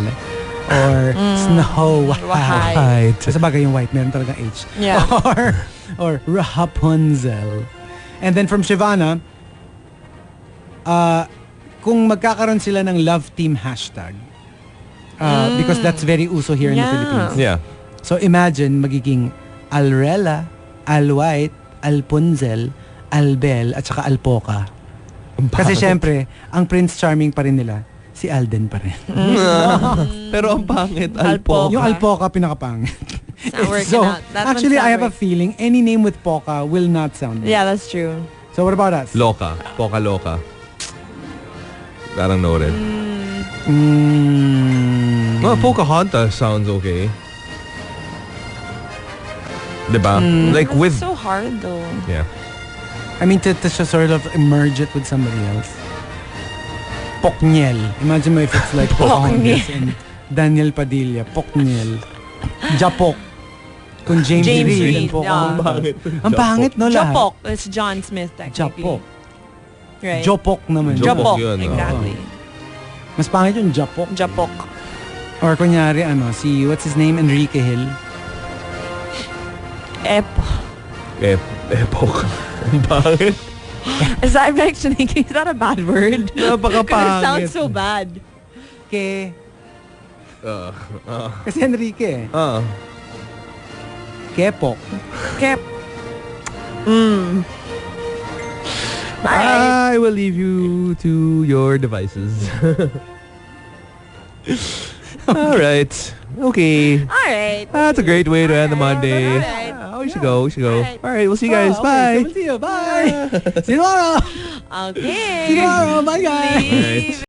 or Snow White. Sa bagay yung white, meron talagang H. Yeah. Or Rapunzel. And then from Shavana, kung magkakaroon sila ng love team hashtag, because that's very uso here in the Philippines. Yeah. So imagine magiging Alrela, Alwhite, Alpunzel, Albel, at saka Alpoca. Kasi syempre, ang Prince Charming pa rin nila, si Alden pa rin. Pero ang pangit, Alpoca. Yung Alpoca pinakapangit. Not working So, out. That actually, one's I have a not feeling any name with Poca will not sound good. Yeah, that's true. So what about us? Loca. Poca Loca. Parang noted. Well, Pocahontas sounds okay. Diba? Like with... It's so hard though. Yeah. I mean, to sort of merge it with somebody else. Pokniel. Imagine mo if it's like Pocahontas and Daniel Padilla. Pokniel. Japok. Kung James Reid and Pocahontas. Ang pangit, no, lahat? Jopok. It's John Smith technically. Japok. Right. Jopok naman. Jopok Jopok. yun, Exactly. Mas pangit yung Japok. Japok. Or kunyari, si, what's his name? Enrique Hill. Epo. Epoch. Ang pangit. Is that actually, is that a bad word? Napakapangit. It sounds so bad. Ke. Kasi Enrique. Kepo. Kep. I will leave you to your devices. All right. Okay. Alright. That's a great way to end the Monday. Alright. We should go. Alright. All right. We'll see you guys. Okay, Bye. so we'll see you. Bye. See you tomorrow. Okay. See you tomorrow. Bye, guys. Leave.